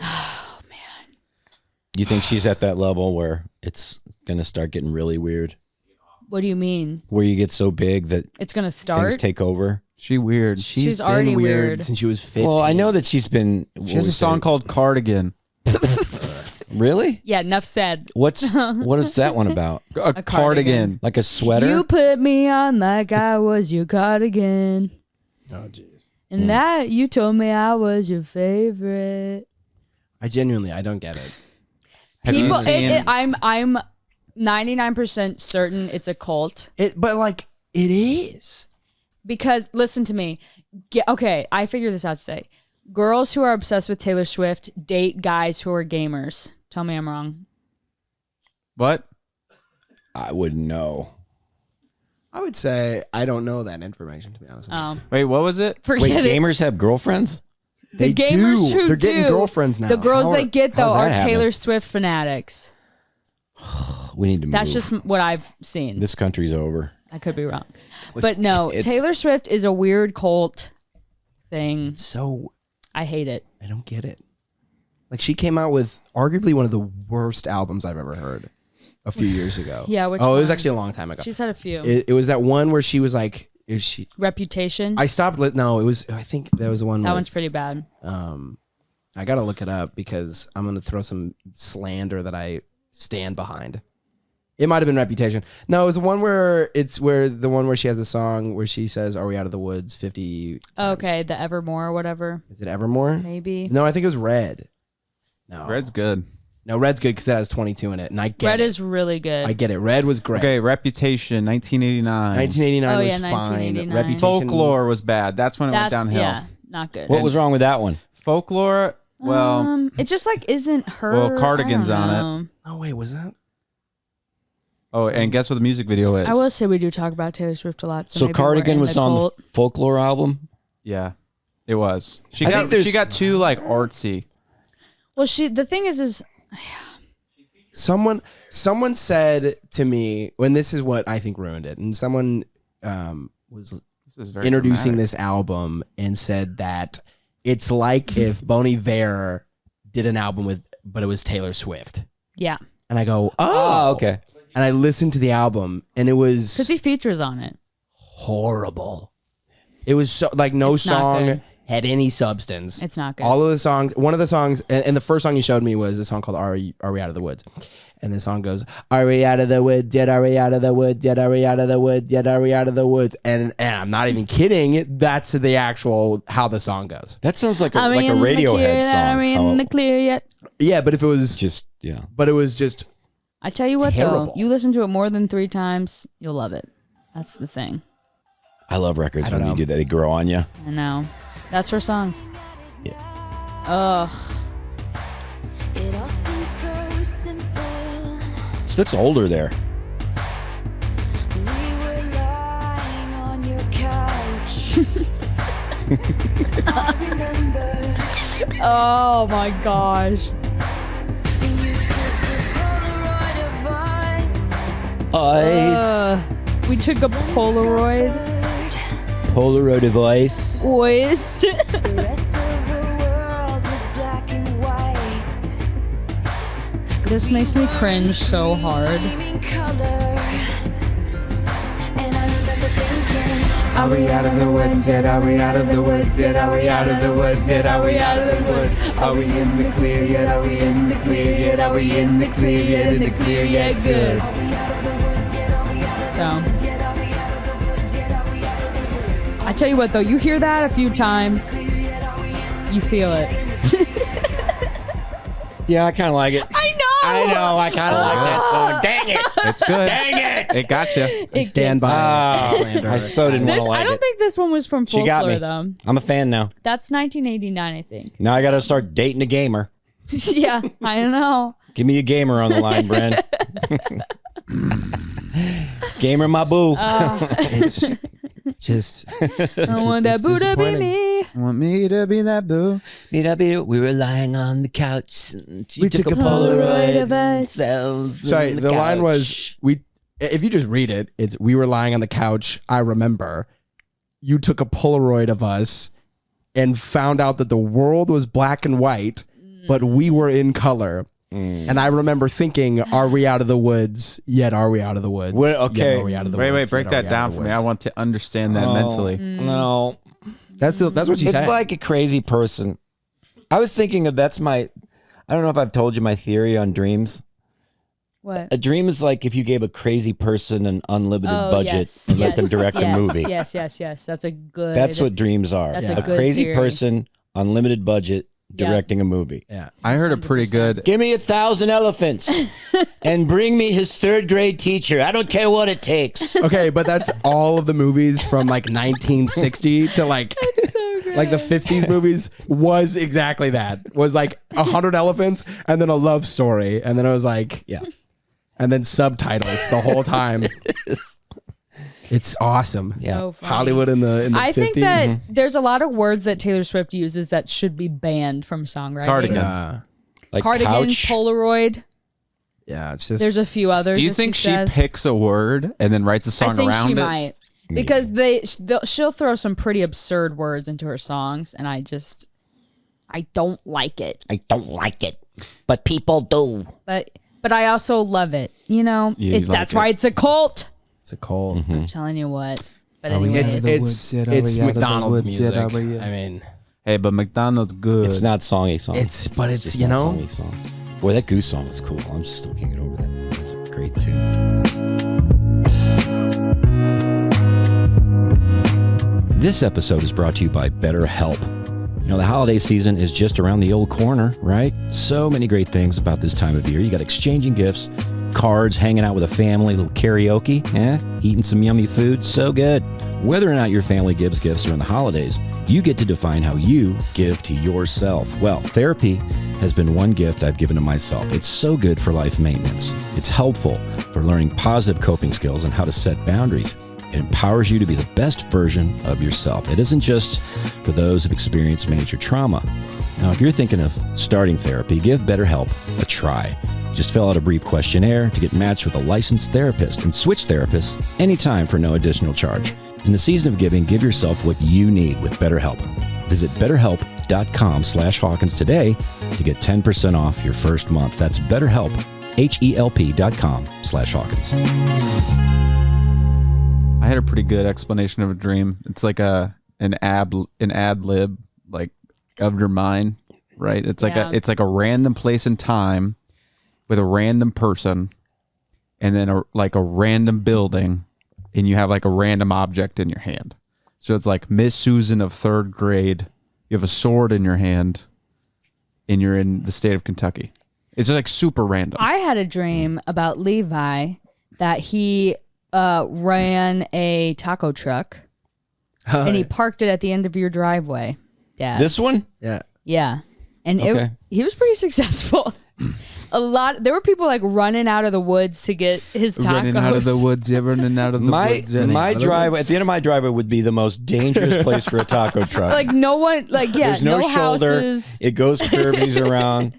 Speaker 1: You think she's at that level where it's going to start getting really weird?
Speaker 4: What do you mean?
Speaker 1: Where you get so big that
Speaker 4: It's gonna
Speaker 1: things
Speaker 4: start.
Speaker 1: take over?
Speaker 3: She weird.
Speaker 4: She's
Speaker 2: been
Speaker 4: already weird.
Speaker 2: since she was 15.
Speaker 1: Well, I know that she's been...
Speaker 3: She has a song called Cardigan.
Speaker 1: Really?
Speaker 4: Yeah. Enough said.
Speaker 1: What is that one about?
Speaker 3: A cardigan.
Speaker 1: Like a sweater?
Speaker 4: You put me on like I was your cardigan,
Speaker 2: Oh, jeez.
Speaker 4: and that you told me I was your favorite.
Speaker 2: I don't get it.
Speaker 3: Have you
Speaker 4: People,
Speaker 3: seen?
Speaker 4: I'm 99% certain it's a cult.
Speaker 2: But like, it is.
Speaker 4: Because listen to me. Okay, I figured this out today. Girls who are obsessed with Taylor Swift date guys who are gamers. Tell me I'm wrong.
Speaker 3: What?
Speaker 1: I wouldn't know.
Speaker 2: I would say I don't know that information, to be honest with you.
Speaker 3: Wait, what was it?
Speaker 4: Forget
Speaker 1: Wait,
Speaker 4: it.
Speaker 1: gamers have girlfriends?
Speaker 4: The
Speaker 2: They
Speaker 4: gamers
Speaker 2: do.
Speaker 4: who
Speaker 2: They're getting
Speaker 4: do.
Speaker 2: girlfriends now.
Speaker 4: The girls
Speaker 1: How
Speaker 4: they get though
Speaker 1: how's
Speaker 4: are
Speaker 1: that
Speaker 4: Taylor
Speaker 1: happen?
Speaker 4: Swift fanatics.
Speaker 1: We need to move.
Speaker 4: That's just what I've seen.
Speaker 1: This country's over.
Speaker 4: I could be wrong. But no,
Speaker 1: it's-
Speaker 4: Taylor Swift is a weird cult thing.
Speaker 2: So
Speaker 4: I hate it.
Speaker 2: I don't get it. Like she came out with arguably one of the worst albums I've ever heard a few years ago.
Speaker 4: Yeah, which
Speaker 2: it was
Speaker 4: one?
Speaker 2: actually a long time ago.
Speaker 4: She's had a few.
Speaker 2: It was that one where she was like, is she
Speaker 4: Reputation.
Speaker 2: I stopped no, it was I think that was the one
Speaker 4: that
Speaker 2: with,
Speaker 4: one's pretty bad.
Speaker 2: I gotta look it up because I'm gonna throw some slander that I stand behind. It might have been Reputation. No, it was the one where she has the song where she says, "Are we out of the woods?" 50 times.
Speaker 4: Okay, the Evermore or whatever.
Speaker 2: Is it Evermore?
Speaker 4: Maybe.
Speaker 2: No, I think it was Red. No,
Speaker 3: Red's good.
Speaker 2: No, Red's good because it has 22 in it, and I get
Speaker 4: Red
Speaker 2: it.
Speaker 4: is really good.
Speaker 2: I get it. Red was great.
Speaker 3: Okay, Reputation, 1989.
Speaker 2: 1989
Speaker 4: Oh,
Speaker 2: was
Speaker 4: yeah,
Speaker 2: fine.
Speaker 4: 1989.
Speaker 2: Reputation.
Speaker 3: Folklore was bad. That's when it went downhill.
Speaker 4: Yeah, not good.
Speaker 1: What was wrong with that one?
Speaker 3: Folklore, well,
Speaker 4: it just like isn't her.
Speaker 3: Well, Cardigan's
Speaker 4: I don't
Speaker 3: on
Speaker 4: know.
Speaker 2: Oh wait, was that?
Speaker 3: oh, and guess what the music video is?
Speaker 4: I will say we do talk about Taylor Swift a lot. So,
Speaker 1: So
Speaker 4: maybe we're
Speaker 1: Cardigan
Speaker 4: in
Speaker 1: was
Speaker 4: the
Speaker 1: on
Speaker 4: cult.
Speaker 1: the Folklore album.
Speaker 3: Yeah, it was. She
Speaker 2: I think there's-
Speaker 3: got too like artsy.
Speaker 4: Well, the thing is
Speaker 2: Someone said to me, when this is what I think ruined it, and someone was
Speaker 3: This is very
Speaker 2: introducing
Speaker 3: dramatic.
Speaker 2: this album and said that it's like if Bon Iver did an album but it was Taylor Swift.
Speaker 4: yeah,
Speaker 2: And I go,
Speaker 1: Oh, okay.
Speaker 2: And I listened to the album and it was
Speaker 4: because he features on it.
Speaker 2: horrible. It was so like no
Speaker 4: It's not
Speaker 2: song
Speaker 4: good.
Speaker 2: had any substance.
Speaker 4: It's not good.
Speaker 2: All of the songs, one of the songs, and the first song you showed me was a song called Are We Out of the Woods? And the song goes, Are we out of the woods? Yet are we out of the woods? Yet are we out of the woods? Yet are we out of the woods? And I'm not even kidding. That's the actual how the song goes.
Speaker 1: That sounds like a
Speaker 4: Are we in the
Speaker 1: Radiohead
Speaker 4: clear yet? Are we
Speaker 1: song.
Speaker 4: in the clear yet?
Speaker 2: Yeah, but if it was
Speaker 1: Just yeah.
Speaker 2: but it was just
Speaker 4: I tell you what,
Speaker 2: Terrible.
Speaker 4: though, you listen to it more than 3 times, you'll love it. That's the thing.
Speaker 1: I love records
Speaker 2: I don't
Speaker 1: when you
Speaker 2: know.
Speaker 1: do that. They grow on you.
Speaker 4: I know. That's her songs.
Speaker 1: Yeah.
Speaker 4: Ugh.
Speaker 7: It all seems so simple.
Speaker 1: She looks older there.
Speaker 7: We were lying on your couch. I remember
Speaker 4: Oh my gosh.
Speaker 7: you took a Polaroid of us.
Speaker 1: Ice.
Speaker 4: We took a Polaroid.
Speaker 1: Polaroid of ice.
Speaker 4: Boys.
Speaker 7: The rest of the world was black and white.
Speaker 4: This makes me cringe so hard.
Speaker 7: Gleaming color. And I remember thinking,
Speaker 6: Are we out of the woods yet? Are we out of the woods yet? Are we out of the woods yet? Are we out of the woods? Are we in the clear yet? Are we in the clear yet? Are we in the clear yet? In the clear yet? Good.
Speaker 7: are we out of the woods yet? Are we out of the
Speaker 4: So.
Speaker 7: woods yet? Are we out of the woods yet? Are we out of the woods?
Speaker 4: I tell you what, though, you hear that a few times, you feel it.
Speaker 1: Yeah, I kind of like it.
Speaker 4: I know.
Speaker 1: I know. I kind of like that song. Dang it.
Speaker 3: It's good.
Speaker 1: Dang it.
Speaker 3: It got you.
Speaker 2: I stand by.
Speaker 1: I so didn't want
Speaker 4: This,
Speaker 1: to like
Speaker 4: I don't
Speaker 1: it.
Speaker 4: think this one was from
Speaker 1: She got
Speaker 4: Folklore,
Speaker 1: me.
Speaker 4: though.
Speaker 1: I'm a fan now.
Speaker 4: That's 1989, I think.
Speaker 1: Now I got to start dating a gamer.
Speaker 4: Yeah, I know.
Speaker 1: Give me a gamer on the line, Bren. Gamer, my boo.
Speaker 2: It's just
Speaker 4: I want that boo to be me.
Speaker 3: Want me to be that boo?
Speaker 1: We were lying on the couch. And she
Speaker 2: We took a
Speaker 4: Polaroid of us.
Speaker 2: sorry. The line was we. If you just read it, it's we were lying on the couch. I remember you took a Polaroid of us and found out that the world was black and white, but we were in color. And I remember thinking, "Are we out of the woods yet? Are we out of the woods?
Speaker 1: Well, okay.
Speaker 2: Yet are we out of the
Speaker 3: Wait,
Speaker 2: woods?
Speaker 3: break
Speaker 2: Yet are
Speaker 3: that
Speaker 2: we out
Speaker 3: down
Speaker 2: of the
Speaker 3: for me. I
Speaker 2: woods?"
Speaker 3: want to understand that mentally.
Speaker 1: No.
Speaker 2: That's what she
Speaker 1: It's
Speaker 2: said.
Speaker 1: like a crazy person. I was thinking of I don't know if I've told you my theory on dreams.
Speaker 4: What?
Speaker 1: A dream is like if you gave a crazy person an unlimited
Speaker 4: Oh,
Speaker 1: budget
Speaker 4: yes,
Speaker 1: and let
Speaker 4: yes,
Speaker 1: them direct
Speaker 4: yes,
Speaker 1: a movie.
Speaker 4: Yes. That's a good.
Speaker 1: That's what dreams are.
Speaker 4: That's
Speaker 2: a
Speaker 1: a
Speaker 4: good
Speaker 1: crazy
Speaker 4: theory.
Speaker 1: person, unlimited budget,
Speaker 4: Yeah.
Speaker 1: directing a movie.
Speaker 2: yeah.
Speaker 3: I heard a pretty good.
Speaker 1: Give me 1,000 elephants and bring me his 3rd grade teacher. I don't care what it takes.
Speaker 2: Okay, but that's all of the movies from like 1960 to like like the 50s movies was exactly that. Was like 100 elephants and then a love story and then it was like
Speaker 1: Yeah.
Speaker 2: and then subtitles the whole time. It's awesome.
Speaker 1: Yeah.
Speaker 4: So funny.
Speaker 2: Hollywood in the 50s.
Speaker 4: I think that there's a lot of words that Taylor Swift uses that should be banned from songwriting.
Speaker 3: Cardigan.
Speaker 1: Like
Speaker 4: Cardigan,
Speaker 1: couch.
Speaker 4: Polaroid.
Speaker 2: Yeah, it's just
Speaker 4: There's a few others.
Speaker 3: Do you
Speaker 4: that
Speaker 3: think she
Speaker 4: says.
Speaker 3: picks a word and then writes a song
Speaker 4: I think
Speaker 3: around
Speaker 4: she
Speaker 3: it?
Speaker 4: might. Because she'll throw some pretty absurd words into her songs, and I just I don't like it.
Speaker 1: I don't like it, but people do.
Speaker 4: But I also love it. You know,
Speaker 3: You like
Speaker 4: that's why it's a cult.
Speaker 2: It's a cult.
Speaker 4: I'm telling you what. But
Speaker 3: Are we
Speaker 4: anyway,
Speaker 3: out of the woods yet? Are
Speaker 2: It's
Speaker 3: we out of the
Speaker 2: McDonald's
Speaker 3: woods yet?
Speaker 2: music.
Speaker 3: Are we-
Speaker 2: I mean,
Speaker 3: Hey, but McDonald's good.
Speaker 1: It's not songy song.
Speaker 2: it's
Speaker 1: just
Speaker 2: you
Speaker 1: not
Speaker 2: know.
Speaker 1: songy song. Boy, that Goose song was cool. I'm just still can't get over that. It's a great tune. This episode is brought to you by BetterHelp. You know, the holiday season is just around the old corner, right? So many great things about this time of year. You got exchanging gifts, cards, hanging out with a family, a little karaoke, eating some yummy food. So good. Whether or not your family gives gifts during the holidays, you get to define how you give to yourself. Well, therapy has been one gift I've given to myself. It's so good for life maintenance. It's helpful for learning positive coping skills and how to set boundaries. It empowers you to be the best version of yourself. It isn't just for those who've experienced major trauma. Now, if you're thinking of starting therapy, give BetterHelp a try. Just fill out a brief questionnaire to get matched with a licensed therapist and switch therapists anytime for no additional charge. In the season of giving, give yourself what you need with BetterHelp. Visit BetterHelp.com/Hawkins today to get 10% off your first month. That's BetterHelp, HELP.com/Hawkins.
Speaker 3: I had a pretty good explanation of a dream. It's like an ad lib like of your mind, right? It's like it's like a random place and time with a random person, and then a random building, and you have like a random object in your hand. So it's like Miss Susan of 3rd grade. You have a sword in your hand, and you're in the state of Kentucky. It's just like super random.
Speaker 4: I had a dream about Levi that he ran a taco truck and he parked it at the end of your driveway, Dad.
Speaker 1: This one?
Speaker 2: Yeah.
Speaker 4: Yeah. And
Speaker 1: Okay.
Speaker 4: he was pretty successful. There were people like running out of the woods to get his tacos.
Speaker 3: Running out of the woods, running out of the woods.
Speaker 1: My driveway, at the end of my driveway would be the most dangerous place for a taco truck.
Speaker 4: Like no one, like
Speaker 1: There's no shoulder.
Speaker 4: houses.
Speaker 1: It goes curvies around.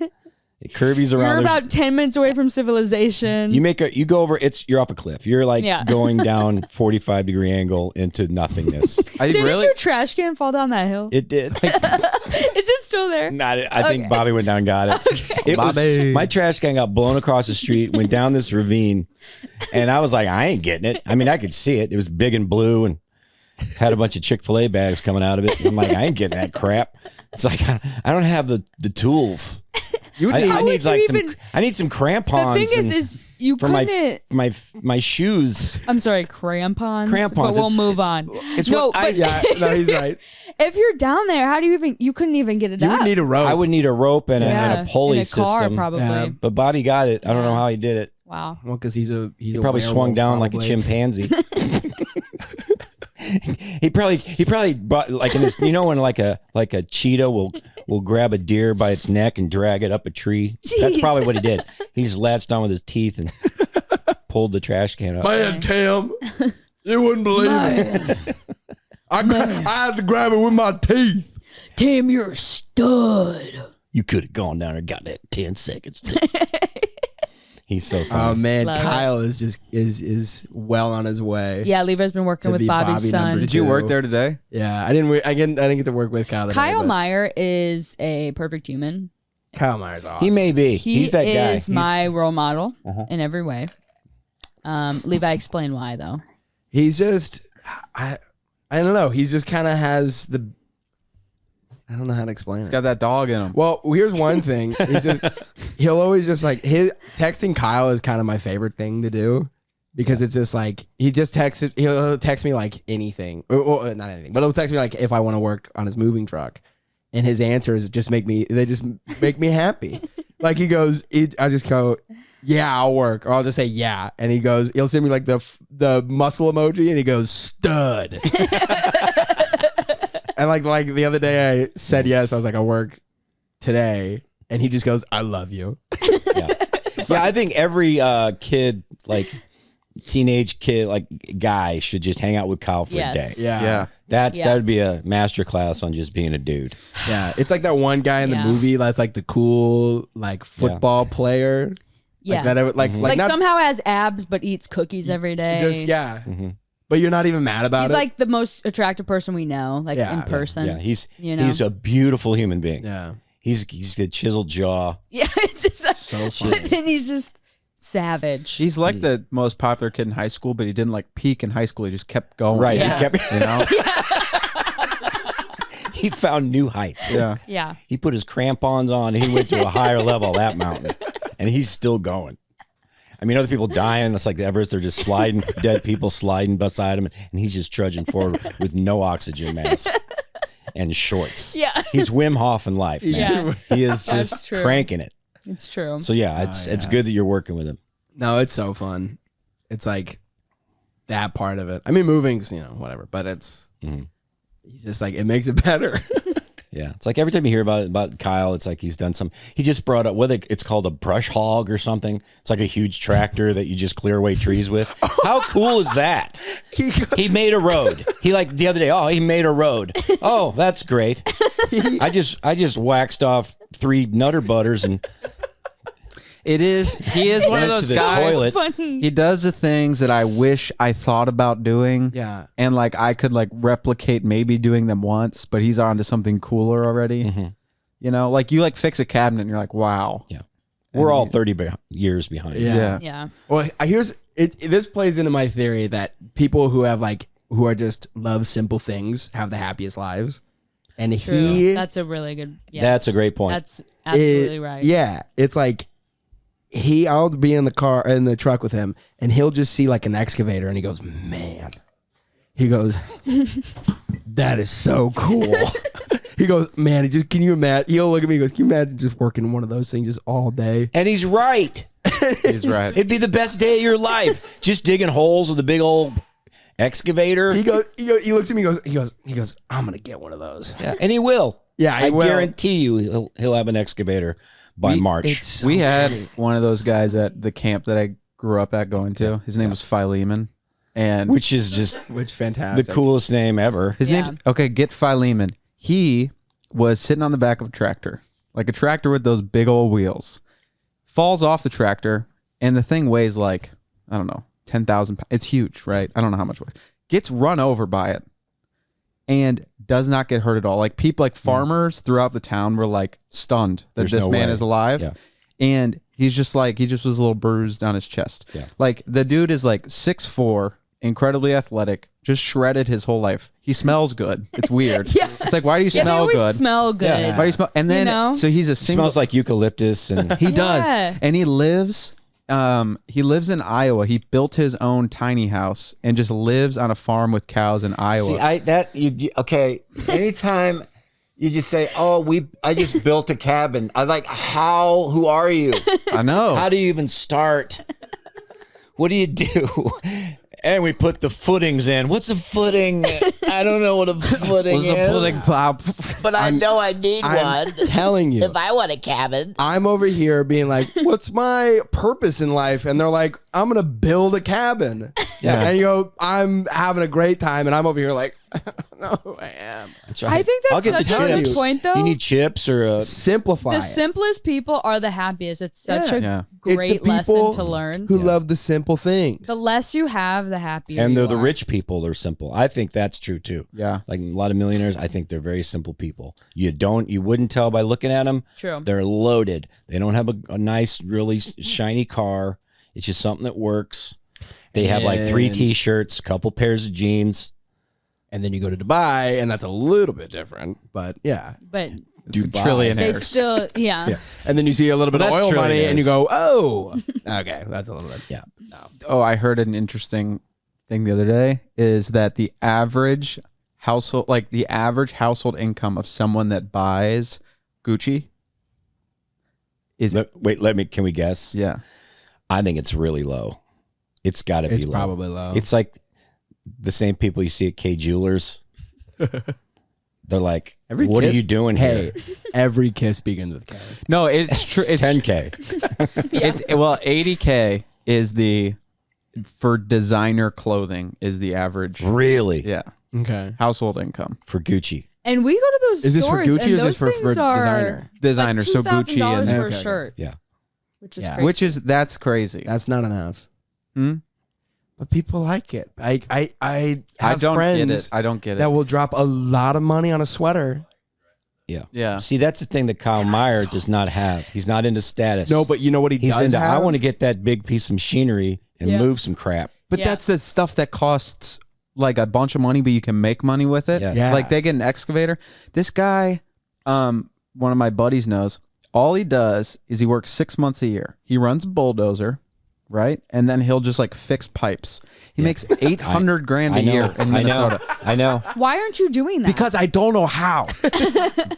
Speaker 1: It curvies around.
Speaker 4: You're
Speaker 1: There's-
Speaker 4: about 10 minutes away from civilization.
Speaker 1: you go over. You're off a cliff. You're like
Speaker 4: Yeah.
Speaker 1: going down 45-degree angle into nothingness.
Speaker 4: Didn't your trash can fall down that hill?
Speaker 1: It did.
Speaker 4: Is it still there?
Speaker 1: I think Bobby went down and got it. It was my trash can got blown across the street, went down this ravine, and I was like, I ain't getting it. I mean, I could see it. It was big and blue and had a bunch of Chick-fil-A bags coming out of it. I'm like, I ain't getting that crap. It's like I don't have the tools. I need some crampons.
Speaker 4: The thing is you
Speaker 1: for
Speaker 4: couldn't.
Speaker 1: my shoes.
Speaker 4: I'm sorry, crampons. But
Speaker 1: Crampons,
Speaker 4: we'll
Speaker 1: it's-
Speaker 4: move on.
Speaker 1: It's
Speaker 4: No,
Speaker 1: what I,
Speaker 4: but-
Speaker 2: Yeah. No, he's right.
Speaker 4: If you're down there, how do you couldn't even get it
Speaker 2: You
Speaker 4: up?
Speaker 2: would need a rope.
Speaker 1: I would need a rope and a pulley
Speaker 4: in a car,
Speaker 1: system.
Speaker 4: probably.
Speaker 2: Yeah.
Speaker 1: But Bobby got it. I don't know how he did it.
Speaker 4: Wow.
Speaker 2: Well, because he's a
Speaker 1: Probably swung
Speaker 2: werewolf,
Speaker 1: down like a
Speaker 2: probably.
Speaker 1: chimpanzee. he probably brought like in this, when like a cheetah will grab a deer by its neck and drag it up a tree. That's
Speaker 4: Jeez.
Speaker 1: probably what he did. He just latched on with his teeth and pulled the trash can up.
Speaker 2: Man, Tim, you wouldn't believe it. I had to grab it with my teeth.
Speaker 4: Tim, you're a stud.
Speaker 1: You could have gone down and got that 10 seconds. He's so
Speaker 2: Oh
Speaker 1: funny.
Speaker 2: man,
Speaker 4: Love
Speaker 2: Kyle is just is well on his way.
Speaker 4: Yeah, Levi's been working
Speaker 2: To
Speaker 4: with
Speaker 2: be
Speaker 4: Bobby's
Speaker 2: Bobby
Speaker 4: son.
Speaker 2: number
Speaker 3: Did you work
Speaker 2: two.
Speaker 3: there today?
Speaker 2: Yeah, I didn't get to work with Kyle. Today,
Speaker 4: Kyle
Speaker 2: but
Speaker 4: Meyer is a perfect human.
Speaker 2: Kyle Meyer's awesome.
Speaker 1: He may be.
Speaker 4: He
Speaker 1: He's that guy.
Speaker 4: is my role model
Speaker 1: Uh-huh.
Speaker 4: in every way. Levi, explain why though.
Speaker 2: He's just I don't know. He's just kind of has the. I don't know how to explain
Speaker 3: He's
Speaker 2: it.
Speaker 3: got that dog in him.
Speaker 2: Well, here's one thing. He'll always just like texting Kyle is kind of my favorite thing to do because it's just like he'll text me like anything. Or not anything, but he'll text me like if I want to work on his moving truck. And his answers just make me happy. Like he goes, I just go, yeah, I'll work. Or I'll just say, yeah. And he'll send me like the muscle emoji and he goes, stud. And like the other day I said yes. I was like, I'll work today. And he just goes, I love you.
Speaker 1: Yeah, I think every kid, like teenage kid, like guy, should just hang out with Kyle for a day.
Speaker 2: Yeah.
Speaker 1: That would be a master class on just being a dude.
Speaker 2: Yeah. It's like that one guy in the
Speaker 4: Yeah.
Speaker 2: movie that's like the cool like football player.
Speaker 4: Yeah.
Speaker 2: Like that.
Speaker 4: Like
Speaker 2: Not,
Speaker 4: somehow has abs but eats cookies every day.
Speaker 2: just, yeah.
Speaker 1: Mm-hmm.
Speaker 2: but you're not even mad about
Speaker 4: He's
Speaker 2: it.
Speaker 4: like the most attractive person we know, like
Speaker 2: Yeah,
Speaker 4: in
Speaker 2: yeah,
Speaker 4: person.
Speaker 1: Yeah, he's
Speaker 4: he's
Speaker 1: a beautiful human being.
Speaker 2: yeah.
Speaker 1: He's a chiseled jaw.
Speaker 4: yeah, it's just
Speaker 2: So funny.
Speaker 4: and he's just savage.
Speaker 3: He's like the most popular kid in high school, but he didn't like peak in high school. He just kept going.
Speaker 1: Right.
Speaker 4: Yeah.
Speaker 1: He kept.
Speaker 3: You know?
Speaker 1: He found new heights.
Speaker 3: Yeah.
Speaker 4: Yeah.
Speaker 1: He put his crampons on. And he went to a higher level of that mountain, and he's still going. I mean, other people dying. It's like the Everest. They're just sliding, dead people sliding beside him, and he's just trudging forward with no oxygen mask and shorts.
Speaker 4: Yeah.
Speaker 1: He's Wim Hof in life, man.
Speaker 4: Yeah.
Speaker 1: He is
Speaker 4: That's
Speaker 1: just
Speaker 4: true.
Speaker 1: cranking it.
Speaker 4: It's true.
Speaker 1: So yeah, it's good that you're working with him.
Speaker 2: No, it's so fun. It's like that part of it. I mean, moving's, whatever, but it's, he's just like, it makes it better.
Speaker 1: Yeah, it's like every time you hear about Kyle, it's like he's done some. He just brought up it's called a brush hog or something. It's like a huge tractor that you just clear away trees with. How cool is that? He made a road. He the other day. Oh, he made a road. Oh, that's great. I just waxed off 3 Nutter Butters and.
Speaker 3: He is one of those
Speaker 1: the
Speaker 3: guys.
Speaker 1: toilet.
Speaker 4: Funny.
Speaker 3: He does the things that I wish I thought about doing.
Speaker 2: Yeah.
Speaker 3: And like I could like replicate maybe doing them once, but he's on to something cooler already.
Speaker 1: Mm-hmm.
Speaker 3: You know, like you like fix a cabinet and you're like, wow.
Speaker 1: Yeah, we're all 30 years behind.
Speaker 3: Yeah.
Speaker 4: Yeah.
Speaker 2: Well, this plays into my theory that people who are just love simple things have the happiest lives. And
Speaker 4: True. That's a really good. Yes.
Speaker 1: That's a great point.
Speaker 4: That's absolutely right.
Speaker 2: Yeah. It's like, I'll be in the truck with him, and he'll just see like an excavator, and he goes, man. He goes, that is so cool. He goes, man, can you imagine? He'll look at me and goes, can you imagine just working one of those things just all day?
Speaker 1: And he's right.
Speaker 3: He's right.
Speaker 1: It'd be the best day of your life. Just digging holes with a big old excavator.
Speaker 2: He looks at me, he goes, I'm going to get one of those.
Speaker 1: Yeah, and he will.
Speaker 2: Yeah,
Speaker 1: I
Speaker 2: will.
Speaker 1: guarantee you he'll have an excavator by March.
Speaker 3: We had one of those guys at the camp that I grew up at going to. His name was Philemon. And
Speaker 1: Which is just
Speaker 2: fantastic.
Speaker 1: the coolest name ever.
Speaker 3: his name's get Philemon. He was sitting on the back of a tractor, like a tractor with those big old wheels. Falls off the tractor, and the thing weighs like, I don't know, 10,000 pounds. It's huge, right? I don't know how much it weighs. Gets run over by it and does not get hurt at all. Like people, like farmers throughout the town were like stunned that
Speaker 1: There's
Speaker 3: this
Speaker 1: no
Speaker 3: man
Speaker 1: way.
Speaker 3: is alive.
Speaker 1: Yeah.
Speaker 3: And he just was a little bruised on his chest.
Speaker 1: Yeah.
Speaker 3: Like the dude is like 6'4", incredibly athletic, just shredded his whole life. He smells good. It's weird.
Speaker 4: Yeah.
Speaker 3: It's like, why do you
Speaker 4: Yeah, they
Speaker 3: smell
Speaker 4: always
Speaker 3: good?
Speaker 4: smell good.
Speaker 1: Yeah.
Speaker 3: Why do you smell? And then, so he's a single.
Speaker 1: Smells like eucalyptus and
Speaker 3: He does.
Speaker 4: Yeah.
Speaker 3: And he lives in Iowa. He built his own tiny house and just lives on a farm with cows in Iowa.
Speaker 1: See, okay. Anytime you just say, I just built a cabin. I like, who are you?
Speaker 3: I know.
Speaker 1: How do you even start? What do you do? And we put the footings in. What's a footing? I don't know what a footing
Speaker 3: Was
Speaker 1: is.
Speaker 3: a pudding plow.
Speaker 1: But I know I need
Speaker 2: I'm
Speaker 1: one.
Speaker 2: telling you.
Speaker 1: If I want a cabin.
Speaker 2: I'm over here being like, what's my purpose in life? And they're like, I'm going to build a cabin.
Speaker 3: Yeah.
Speaker 2: And you go, I'm having a great time. And I'm over here like, I don't know who I am.
Speaker 1: That's right.
Speaker 4: I think
Speaker 1: I'll
Speaker 4: that's
Speaker 1: get the
Speaker 4: such a good
Speaker 1: chips.
Speaker 4: point, though.
Speaker 1: You need chips or a...
Speaker 2: Simplify
Speaker 4: The
Speaker 2: it.
Speaker 4: simplest people are the happiest. It's such a
Speaker 3: Yeah.
Speaker 4: great
Speaker 2: It's the
Speaker 4: lesson
Speaker 2: people
Speaker 4: to learn.
Speaker 2: who love the simple things.
Speaker 4: The less you have, the happier.
Speaker 1: And
Speaker 4: you
Speaker 1: they're the
Speaker 4: are.
Speaker 1: rich people. They're simple. I think that's true too.
Speaker 3: Yeah.
Speaker 1: Like a lot of millionaires, I think they're very simple people. You wouldn't tell by looking at them.
Speaker 4: True.
Speaker 1: They're loaded. They don't have a nice, really shiny car. It's just something that works. They have like 3 T-shirts, a couple pairs of jeans.
Speaker 2: And then you go to Dubai, and that's a little bit different. But yeah.
Speaker 4: But
Speaker 3: Trillionaires.
Speaker 4: they still, yeah.
Speaker 2: And then you see a little bit of
Speaker 1: That's
Speaker 2: oil money,
Speaker 1: trillionaires.
Speaker 2: and you go, oh. Okay, that's a little bit.
Speaker 1: Yeah.
Speaker 3: Oh, I heard an interesting thing the other day is that the average household income of someone that buys Gucci is
Speaker 1: Can we guess?
Speaker 3: yeah.
Speaker 1: I think it's really low. It's got to be
Speaker 2: It's
Speaker 1: low.
Speaker 2: probably low.
Speaker 1: It's like the same people you see at K Jewelers. They're like, what are
Speaker 2: kiss-
Speaker 1: you doing
Speaker 2: Hey,
Speaker 1: here?
Speaker 2: every kiss begins with K.
Speaker 3: No, it's true. It's
Speaker 1: 10K.
Speaker 3: It's 80K is for designer clothing is the average.
Speaker 1: Really?
Speaker 3: Yeah.
Speaker 2: Okay.
Speaker 3: Household income.
Speaker 1: For Gucci.
Speaker 4: And we go to those
Speaker 2: Is this for
Speaker 4: stores,
Speaker 2: Gucci
Speaker 4: and
Speaker 2: or is this
Speaker 4: those
Speaker 2: for
Speaker 4: things are
Speaker 2: designer?
Speaker 3: Designer,
Speaker 4: like
Speaker 3: so Gucci
Speaker 4: $2,000
Speaker 3: and
Speaker 4: for a
Speaker 2: Okay.
Speaker 4: shirt,
Speaker 1: Yeah.
Speaker 4: which is
Speaker 2: Yeah.
Speaker 4: crazy.
Speaker 3: that's crazy.
Speaker 2: That's not enough.
Speaker 3: Hmm?
Speaker 2: but people like it. I have
Speaker 3: don't
Speaker 2: friends
Speaker 3: get it. I don't get it.
Speaker 2: that will drop a lot of money on a sweater.
Speaker 3: Yeah.
Speaker 1: See, that's the thing that Kyle Meyer does not have. He's not into status.
Speaker 2: No, but you know what
Speaker 1: He's
Speaker 2: does
Speaker 1: into,
Speaker 2: have?
Speaker 1: I want to get that big piece of machinery and move some crap.
Speaker 3: But that's the stuff that costs like a bunch of money, but you can make money with it.
Speaker 1: Yes.
Speaker 2: Yeah.
Speaker 3: Like they get an excavator. This guy, one of my buddies knows, all he does is he works 6 months a year. He runs a bulldozer, right? And then he'll just like fix pipes. He makes 800 grand a year in Minnesota.
Speaker 1: I know.
Speaker 4: Why aren't you doing that?
Speaker 3: Because I don't know how.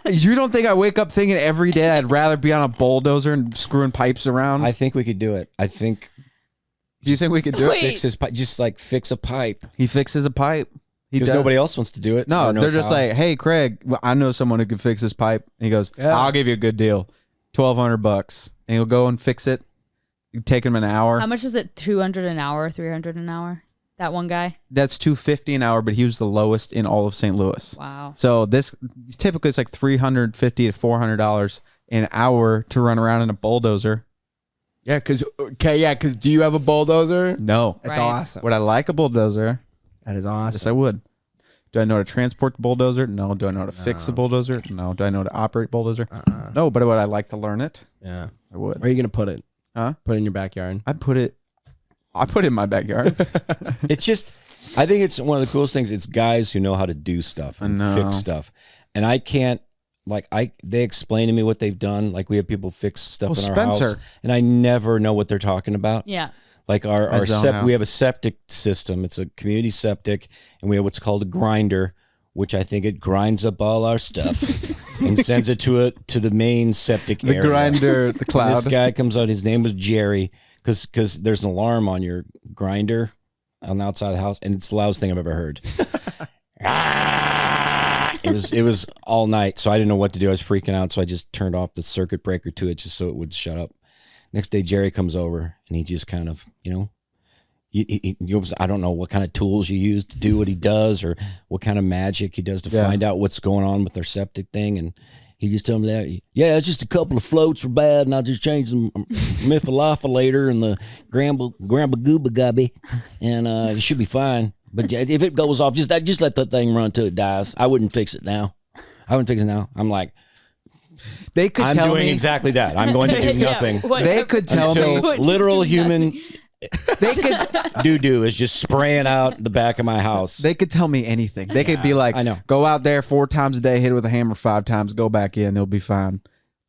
Speaker 3: You don't think I wake up thinking every day I'd rather be on a bulldozer and screwing pipes around?
Speaker 1: I think we could do it. I think.
Speaker 3: Do you think we could do it?
Speaker 1: Fix his pipe. Just like fix a pipe.
Speaker 3: He fixes a pipe.
Speaker 1: Because nobody else wants to do it.
Speaker 3: No,
Speaker 1: or
Speaker 3: they're
Speaker 1: knows
Speaker 3: just
Speaker 1: how.
Speaker 3: like, hey, Craig, I know someone who can fix this pipe. And he goes, I'll give you a good deal, $1,200, and he'll go and fix it. It'd take him an hour.
Speaker 4: How much is it? 200 an hour, 300 an hour? That one guy?
Speaker 3: That's $250 an hour, but he was the lowest in all of St. Louis.
Speaker 4: Wow.
Speaker 3: So this typically it's like $350 to $400 an hour to run around in a bulldozer.
Speaker 2: Yeah, because do you have a bulldozer?
Speaker 3: No,
Speaker 2: That's awesome.
Speaker 3: Would I like a bulldozer?
Speaker 2: That is awesome.
Speaker 3: Yes, I would. Do I know how to transport the bulldozer? No. Do I know how to fix the bulldozer? No. Do I know how to operate bulldozer? No. But would I like to learn it?
Speaker 2: Yeah.
Speaker 3: I would.
Speaker 2: Where are you gonna put it?
Speaker 3: Huh?
Speaker 2: Put it in your backyard.
Speaker 3: I put it in my backyard.
Speaker 1: It's just, I think it's one of the coolest things. It's guys who know how to do stuff and
Speaker 3: know.
Speaker 1: fix stuff. And I can't, they explain to me what they've done. Like we have people fix stuff in our house, and I never know what they're talking about.
Speaker 4: Yeah.
Speaker 1: Like we have a septic system. It's a community septic, and we have what's called a grinder, which I think it grinds up all our stuff and sends it to the main septic area.
Speaker 3: The grinder, the cloud.
Speaker 1: And this guy comes out. His name was Jerry, because there's an alarm on your grinder on the outside of the house, and it's the loudest thing I've ever heard. It was all night, so I didn't know what to do. I was freaking out, so I just turned off the circuit breaker to it just so it would shut up. Next day, Jerry comes over, and he just kind of, I don't know what kind of tools you use to do what he does, or what kind of magic he does to find out what's going on with their septic thing. And he just told me that, it's just a couple of floats were bad, and I just changed the methylophylator and the gramba gooba gubby, and it should be fine. But if it goes off, just let that thing run till it dies. I wouldn't fix it now. I'm like, I'm doing exactly that. I'm going to do nothing.
Speaker 3: They could tell me
Speaker 1: literal human doo-doo is just spraying out the back of my house.
Speaker 3: They could tell me anything. They could be like,
Speaker 1: I know.
Speaker 3: Go out there 4 times a day, hit it with a hammer 5 times, go back in, it'll be fine.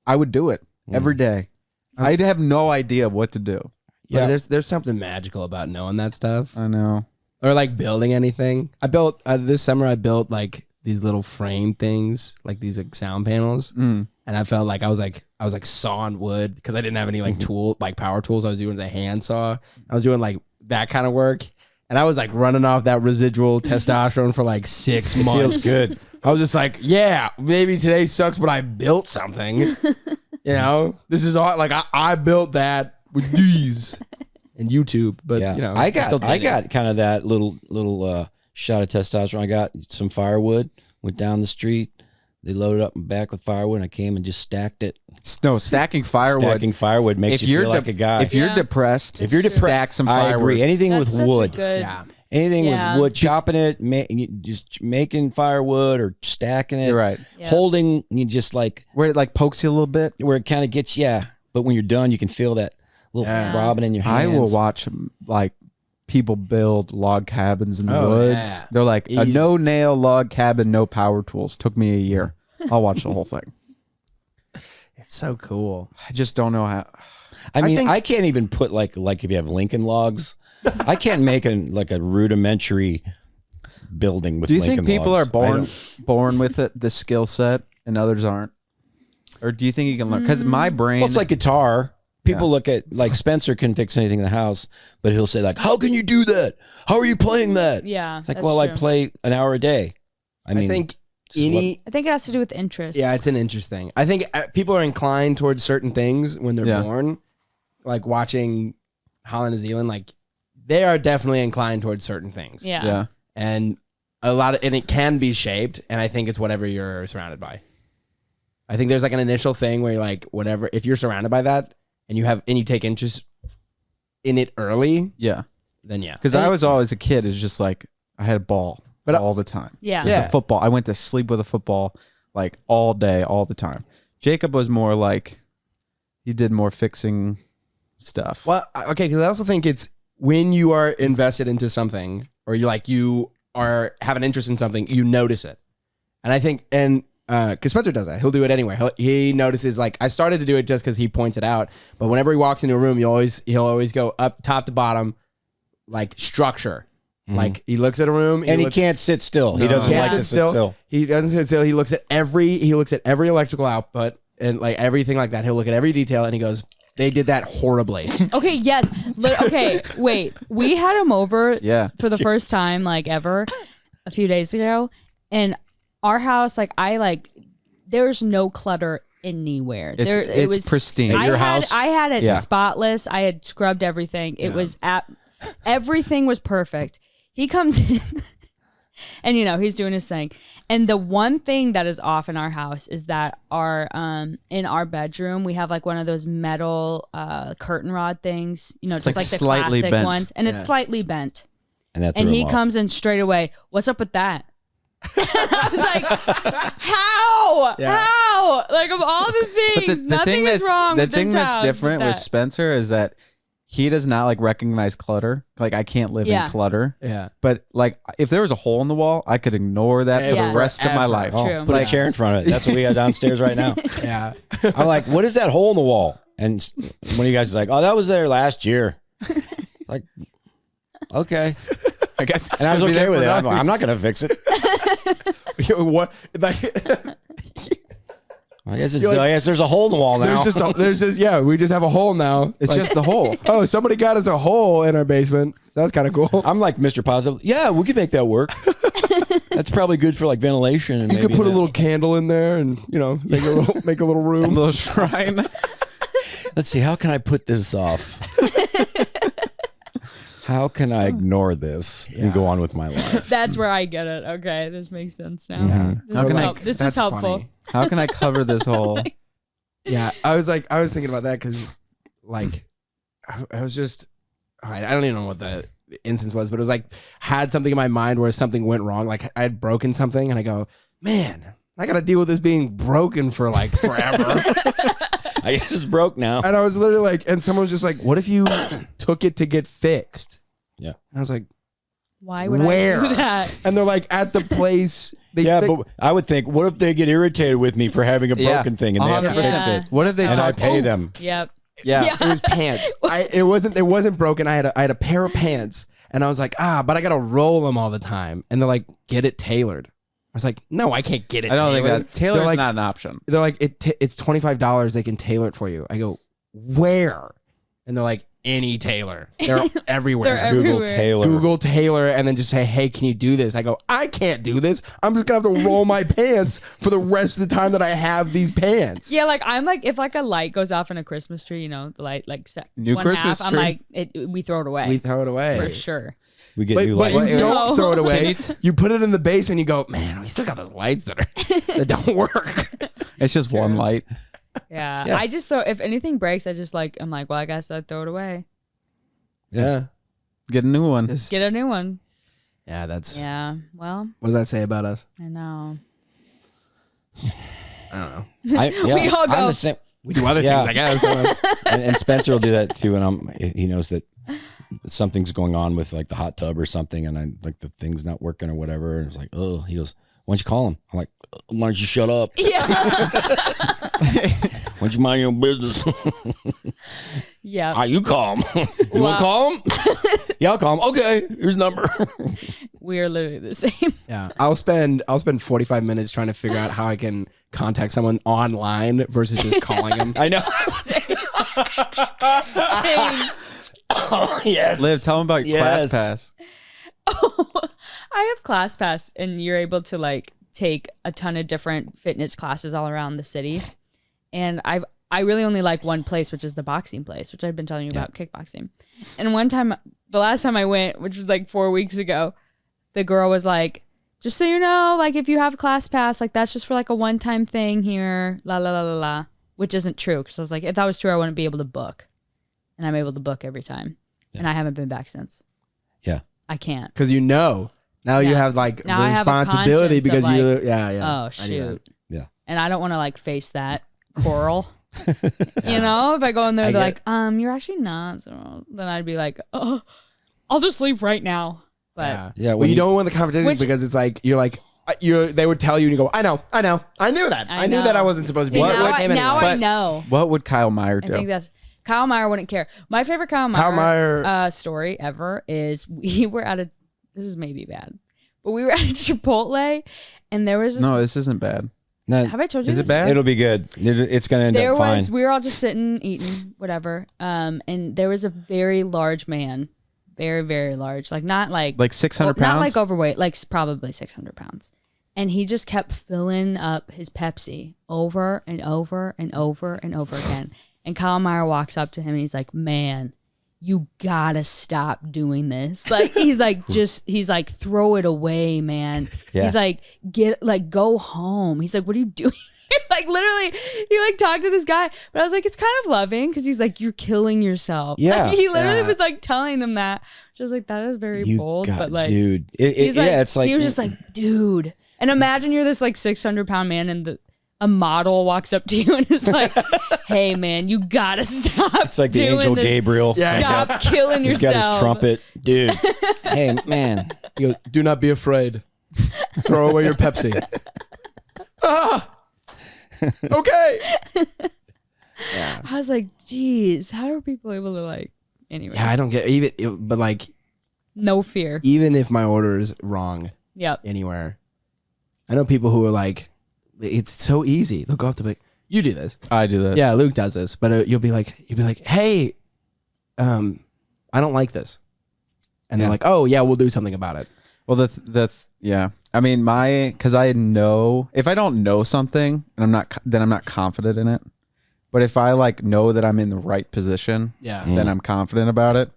Speaker 3: I would do it every day. I'd have no idea what to do.
Speaker 2: Yeah, there's something magical about knowing that stuff.
Speaker 3: I know.
Speaker 2: Or like building anything. I built this summer. I built like these little frame things, like these like sound panels, and I felt like I was like sawing wood because I didn't have any like power tools. I was doing a hand saw. I was doing like that kind of work, and I was like running off that residual testosterone for like 6 months.
Speaker 1: Feels good.
Speaker 2: I was just like, yeah, maybe today sucks, but I built something. This is all like I built that with these. And YouTube, but
Speaker 1: I got kind of that little shot of testosterone. I got some firewood, went down the street. They loaded up my back with firewood, and I came and just stacked it.
Speaker 3: No, stacking firewood
Speaker 1: makes you feel like a guy.
Speaker 3: If you're depressed, stack some firewood.
Speaker 1: I agree. Anything with wood, anything with wood, chopping it, just making firewood or stacking it.
Speaker 3: You're right.
Speaker 1: Holding, you just like
Speaker 3: where it like pokes you a little bit,
Speaker 1: where it kind of gets But when you're done, you can feel that little throbbing in your hands.
Speaker 3: I will watch like people build log cabins in the woods. Yeah. They're like a no-nail log cabin, no power tools. Took me a year. I'll watch the whole thing.
Speaker 2: It's so cool.
Speaker 3: I just don't know how.
Speaker 1: I mean, I can't even put like if you have Lincoln logs, I can't make a rudimentary building with.
Speaker 3: Do you
Speaker 1: Lincoln
Speaker 3: think people
Speaker 1: logs.
Speaker 3: are born with it, this skill set, and others aren't? Or do you think you can learn? Because my brain,
Speaker 1: well, it's like guitar. People look at, like, Spencer can fix anything in the house, but he'll say, like, how can you do that? How are you playing that?
Speaker 4: Yeah.
Speaker 1: It's like, well, true. I play an hour a day. I
Speaker 2: think
Speaker 4: I think it has to do with interest.
Speaker 2: Yeah, it's an interest thing. I think people are inclined towards certain things when they're born. Like watching Holland and Zealand, like they are definitely inclined towards certain things.
Speaker 4: Yeah.
Speaker 3: Yeah.
Speaker 2: And and it can be shaped, and I think it's whatever you're surrounded by. I think there's like an initial thing where you're like, whatever, if you're surrounded by that, and you take interest in it early, then yeah.
Speaker 3: Because I was always a kid. It's just like I had a ball all the time.
Speaker 4: Yeah.
Speaker 3: It was a football. I went to sleep with a football like all day, all the time. Jacob was more like he did more fixing stuff.
Speaker 2: Well, okay, because I also think it's when you are invested into something, or you have an interest in something, you notice it. And I think, because Spencer does that, he'll do it anyway. He notices, like, I started to do it just because he points it out, but whenever he walks into a room, he'll always go up top to bottom, like structure. Like he looks at a room,
Speaker 1: and he can't sit still. He doesn't like to sit still.
Speaker 2: He doesn't sit still. He looks at every electrical output and like everything like that. He'll look at every detail and he goes, "They did that horribly."
Speaker 4: Okay, yes. Okay, wait. We had him over for the first time like ever a few days ago, and our house, there's no clutter anywhere.
Speaker 3: It was pristine.
Speaker 1: At your house?
Speaker 4: I had it spotless. I had scrubbed everything. It was everything was perfect. He comes in and he's doing his thing. And the one thing that is off in our house is that in our bedroom we have like one of those metal curtain rod things, just like the
Speaker 3: slightly
Speaker 4: classic
Speaker 3: bent.
Speaker 4: Ones, and it's slightly bent.
Speaker 1: And
Speaker 4: he comes in straight away. "What's up with that?" And I was like, "How?
Speaker 2: Yeah.
Speaker 4: How? Like, of all the things, nothing is wrong
Speaker 3: The
Speaker 4: with
Speaker 3: thing
Speaker 4: this
Speaker 3: that's
Speaker 4: house
Speaker 3: different with
Speaker 4: that."
Speaker 3: Spencer is that he does not like recognize clutter. Like I can't live in clutter.
Speaker 2: Yeah.
Speaker 3: But like if there was a hole in the wall, I could ignore that for the rest of my
Speaker 2: Forever.
Speaker 3: life.
Speaker 4: True.
Speaker 1: Put a chair in front of it. That's what we have downstairs right now.
Speaker 2: Yeah.
Speaker 1: I'm like, what is that hole in the wall? And one of you guys is like, oh, that was there last year. Like, okay.
Speaker 3: I guess.
Speaker 1: And I was okay with it. I'm not going to fix it.
Speaker 2: What? Like,
Speaker 1: I guess there's a hole in the wall now.
Speaker 2: we just have a hole now.
Speaker 3: It's just the hole.
Speaker 2: Oh, somebody got us a hole in our basement. That's kind of cool.
Speaker 1: I'm like Mr. Positive. Yeah, we could make that work. That's probably good for like ventilation. And
Speaker 2: You could put a little candle in there, and make a little room,
Speaker 3: A little shrine.
Speaker 1: Let's see. How can I put this off? How can I ignore this and go on with my life?
Speaker 4: That's where I get it. Okay, this makes sense now.
Speaker 3: Yeah.
Speaker 4: This is helpful.
Speaker 2: funny.
Speaker 3: How can I cover this hole?
Speaker 2: Yeah, I was thinking about that because, like, I was just, I don't even know what the instance was, but it was like had something in my mind where something went wrong. Like I had broken something, and I go, man, I got to deal with this being broken for like forever.
Speaker 1: I guess it's broke now.
Speaker 2: And I was literally like, and someone was just like, what if you took it to get fixed?
Speaker 1: Yeah.
Speaker 2: And I was like,
Speaker 4: Why would
Speaker 2: where?
Speaker 4: I do that?
Speaker 2: And they're like, at the place.
Speaker 1: But I would think, what if they get irritated with me for having a broken thing and they have to
Speaker 3: 100%.
Speaker 1: fix it?
Speaker 3: What if they
Speaker 1: And I
Speaker 3: talk?
Speaker 1: pay them.
Speaker 4: Yep.
Speaker 3: Yeah.
Speaker 2: It was pants. It wasn't broken. I had a pair of pants, and I was like, but I gotta roll them all the time. And they're like, get it tailored. I was like, no, I can't get it.
Speaker 3: I don't think
Speaker 2: tailored.
Speaker 3: that tailor's
Speaker 2: They're like,
Speaker 3: not an option.
Speaker 2: They're like, it's $25. They can tailor it for you. I go, where? And they're like, any tailor. They're everywhere.
Speaker 4: They're
Speaker 1: Google
Speaker 4: everywhere.
Speaker 1: Taylor.
Speaker 2: Google tailor, and then just say, hey, can you do this? I go, I can't do this. I'm just gonna have to roll my pants for the rest of the time that I have these pants.
Speaker 4: Yeah, like I'm like, if like a light goes off in a Christmas tree, the light like
Speaker 3: New
Speaker 4: one
Speaker 3: Christmas
Speaker 4: half, I'm
Speaker 3: tree.
Speaker 4: like, we throw it away
Speaker 2: We throw it away.
Speaker 4: for sure.
Speaker 1: We get
Speaker 2: But
Speaker 1: new
Speaker 2: you
Speaker 1: lights.
Speaker 2: don't throw it away.
Speaker 3: Can
Speaker 2: You put it in the basement. You go, man, we still got those lights that don't work.
Speaker 3: It's just one light.
Speaker 4: Yeah.
Speaker 1: Yeah.
Speaker 4: I just throw, if anything breaks, I'm like, well, I guess I'd throw it away.
Speaker 2: Yeah.
Speaker 3: Get a new one.
Speaker 4: Get a new one.
Speaker 2: Yeah, that's.
Speaker 4: Yeah. Well,
Speaker 2: What does that say about us?
Speaker 4: I know.
Speaker 2: I don't know.
Speaker 4: We all go.
Speaker 1: I'm the same.
Speaker 2: We do other
Speaker 1: Yeah.
Speaker 2: things, I guess.
Speaker 1: And Spencer will do that too. And he knows that something's going on with like the hot tub or something, and I like the thing's not working or whatever. And it's like, oh, he goes, why don't you call him? I'm like, why don't you shut up?
Speaker 4: Yeah.
Speaker 1: Why don't you mind your own business?
Speaker 4: Yeah.
Speaker 1: You call him. You want to call him? Yeah, I'll call him. Okay, here's the number.
Speaker 4: We are literally the same.
Speaker 2: Yeah. I'll spend 45 minutes trying to figure out how I can contact someone online versus just calling them.
Speaker 1: I know.
Speaker 4: Same.
Speaker 1: Oh, yes.
Speaker 3: Liv, tell them about
Speaker 1: Yes.
Speaker 3: ClassPass.
Speaker 4: I have ClassPass, and you're able to like take a ton of different fitness classes all around the city. And I really only like one place, which is the boxing place, which I've been telling you about, kickboxing. And one time, the last time I went, which was like 4 weeks ago, the girl was like, just so you know, like if you have ClassPass, like that's just for like a one-time thing here, la la la la la, which isn't true. Because I was like, if that was true, I wouldn't be able to book. And I'm able to book every time. And I haven't been back since.
Speaker 1: Yeah.
Speaker 4: I can't.
Speaker 2: Because now you have like
Speaker 4: Now I have a
Speaker 2: responsibility
Speaker 4: conscience
Speaker 2: because
Speaker 4: of,
Speaker 2: you yeah.
Speaker 4: Oh
Speaker 2: I do that.
Speaker 4: shoot.
Speaker 1: Yeah.
Speaker 4: And I don't want to like face that quarrel. You know, if I go in there, they're like, you're actually not. So then I'd be like, oh, I'll just leave right now. But
Speaker 1: Yeah.
Speaker 2: Well, you don't want the conversation because it's like you're like they would tell you and you go, I know, I knew that. I knew that I wasn't supposed to be
Speaker 4: See,
Speaker 2: here.
Speaker 4: now I know.
Speaker 3: What would Kyle Meyer
Speaker 4: I
Speaker 3: do?
Speaker 4: think that's Kyle Meyer wouldn't care. My favorite Kyle Meyer story ever is we were at this is maybe bad, but we were at Chipotle and there was
Speaker 3: No, this isn't bad.
Speaker 1: No,
Speaker 4: have I told you
Speaker 3: Is
Speaker 4: this?
Speaker 3: it bad?
Speaker 1: it'll be good. It's going to end up fine.
Speaker 4: We were all just sitting, eating, whatever. And there was a very large man, very, very large, like not like
Speaker 3: 600 pounds,
Speaker 4: not like overweight, like probably 600 pounds. And he just kept filling up his Pepsi over and over and over and over again. And Kyle Meyer walks up to him and he's like, man, you gotta stop doing this. Like, he's like, throw it away, man.
Speaker 1: Yeah.
Speaker 4: He's like, go home. He's like, what are you doing? Like, literally, he like talked to this guy, but I was like, it's kind of loving because he's like, you're killing yourself.
Speaker 1: Yeah.
Speaker 4: He literally was like telling them that. Just like, that is very bold, but like,
Speaker 1: dude,
Speaker 4: he's like,
Speaker 1: it's like
Speaker 4: he was just like, dude. And imagine you're this like 600-pound man and a model walks up to you and is like, hey man, you gotta stop.
Speaker 1: It's like the
Speaker 4: doing
Speaker 1: angel
Speaker 4: this.
Speaker 1: Gabriel.
Speaker 4: Stop killing
Speaker 1: He's
Speaker 4: yourself.
Speaker 1: got his trumpet, dude. Hey man,
Speaker 2: You go, do not be afraid. Throw away your Pepsi. Okay.
Speaker 4: I was like, geez, how are people able to like, anyway.
Speaker 2: Yeah, I don't get but like
Speaker 4: No fear.
Speaker 2: even if my order is wrong
Speaker 4: Yep.
Speaker 2: anywhere, I know people who are like, it's so easy. They'll go up to like, you do this.
Speaker 3: I do this.
Speaker 2: Yeah, Luke does this, but you'll be like, hey, I don't like this, and they're like, oh yeah, we'll do something about it.
Speaker 3: Well, yeah. I mean, because I know if I don't know something and then I'm not confident in it. But if I like know that I'm in the right position, then I'm confident about it.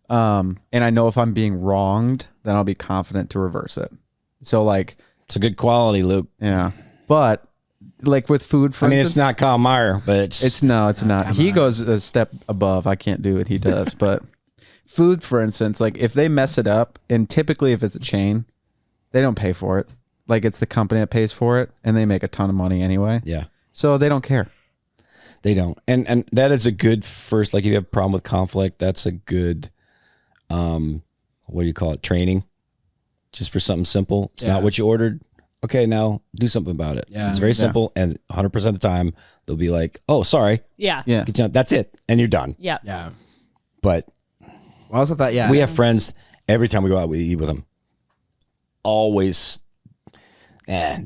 Speaker 3: And I know if I'm being wronged, then I'll be confident to reverse it. So like,
Speaker 1: it's a good quality, Luke.
Speaker 3: yeah. But like with food, for instance,
Speaker 1: it's not Kyle Meyer, but
Speaker 3: it's not. He goes a step above. I can't do what he does. But food, for instance, like if they mess it up, and typically if it's a chain, they don't pay for it. Like it's the company that pays for it, and they make a ton of money anyway.
Speaker 1: Yeah.
Speaker 3: So they don't care.
Speaker 1: They don't. And that is a good first, like if you have a problem with conflict, that's a good, what do you call it? Training. Just for something simple. It's not what you ordered. Okay, now do something about it.
Speaker 2: Yeah.
Speaker 1: It's very simple. And 100% of the time, they'll be like, oh, sorry.
Speaker 4: Yeah.
Speaker 3: Yeah.
Speaker 1: That's it. And you're done.
Speaker 4: Yeah.
Speaker 2: Yeah.
Speaker 1: But
Speaker 2: I also thought,
Speaker 1: we have friends, every time we go out, we eat with them. Always, can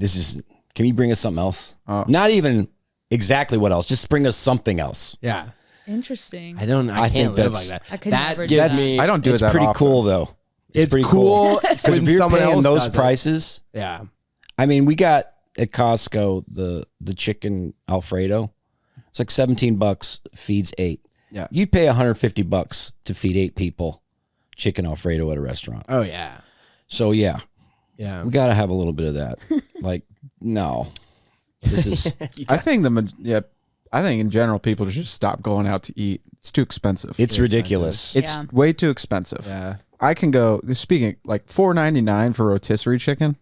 Speaker 1: you bring us something else? Not even exactly what else. Just bring us something else.
Speaker 2: Yeah.
Speaker 4: Interesting.
Speaker 2: I can't
Speaker 1: think
Speaker 2: live
Speaker 1: that's-
Speaker 2: like that.
Speaker 4: I could
Speaker 2: that
Speaker 4: never do
Speaker 2: gives
Speaker 4: that.
Speaker 2: me.
Speaker 3: I don't do
Speaker 1: It's
Speaker 3: it that
Speaker 1: pretty
Speaker 3: often.
Speaker 1: cool, though.
Speaker 2: It's
Speaker 1: pretty
Speaker 2: cool
Speaker 1: Because
Speaker 2: when
Speaker 1: if you're
Speaker 2: someone
Speaker 1: paying
Speaker 2: else
Speaker 1: those
Speaker 2: does it.
Speaker 1: prices,
Speaker 2: Yeah.
Speaker 1: I mean, we got at Costco the chicken Alfredo. It's like $17, feeds 8.
Speaker 2: Yeah.
Speaker 1: You'd pay $150 to feed 8 people chicken Alfredo at a restaurant.
Speaker 2: Oh yeah.
Speaker 1: So yeah,
Speaker 2: Yeah.
Speaker 1: we got to have a little bit of that. Like, no, this is
Speaker 3: I think I think in general people should just stop going out to eat. It's too expensive.
Speaker 1: it's ridiculous.
Speaker 3: It's
Speaker 4: Yeah.
Speaker 3: way too expensive.
Speaker 2: Yeah.
Speaker 3: I can go. Speaking like $4.99 for rotisserie chicken.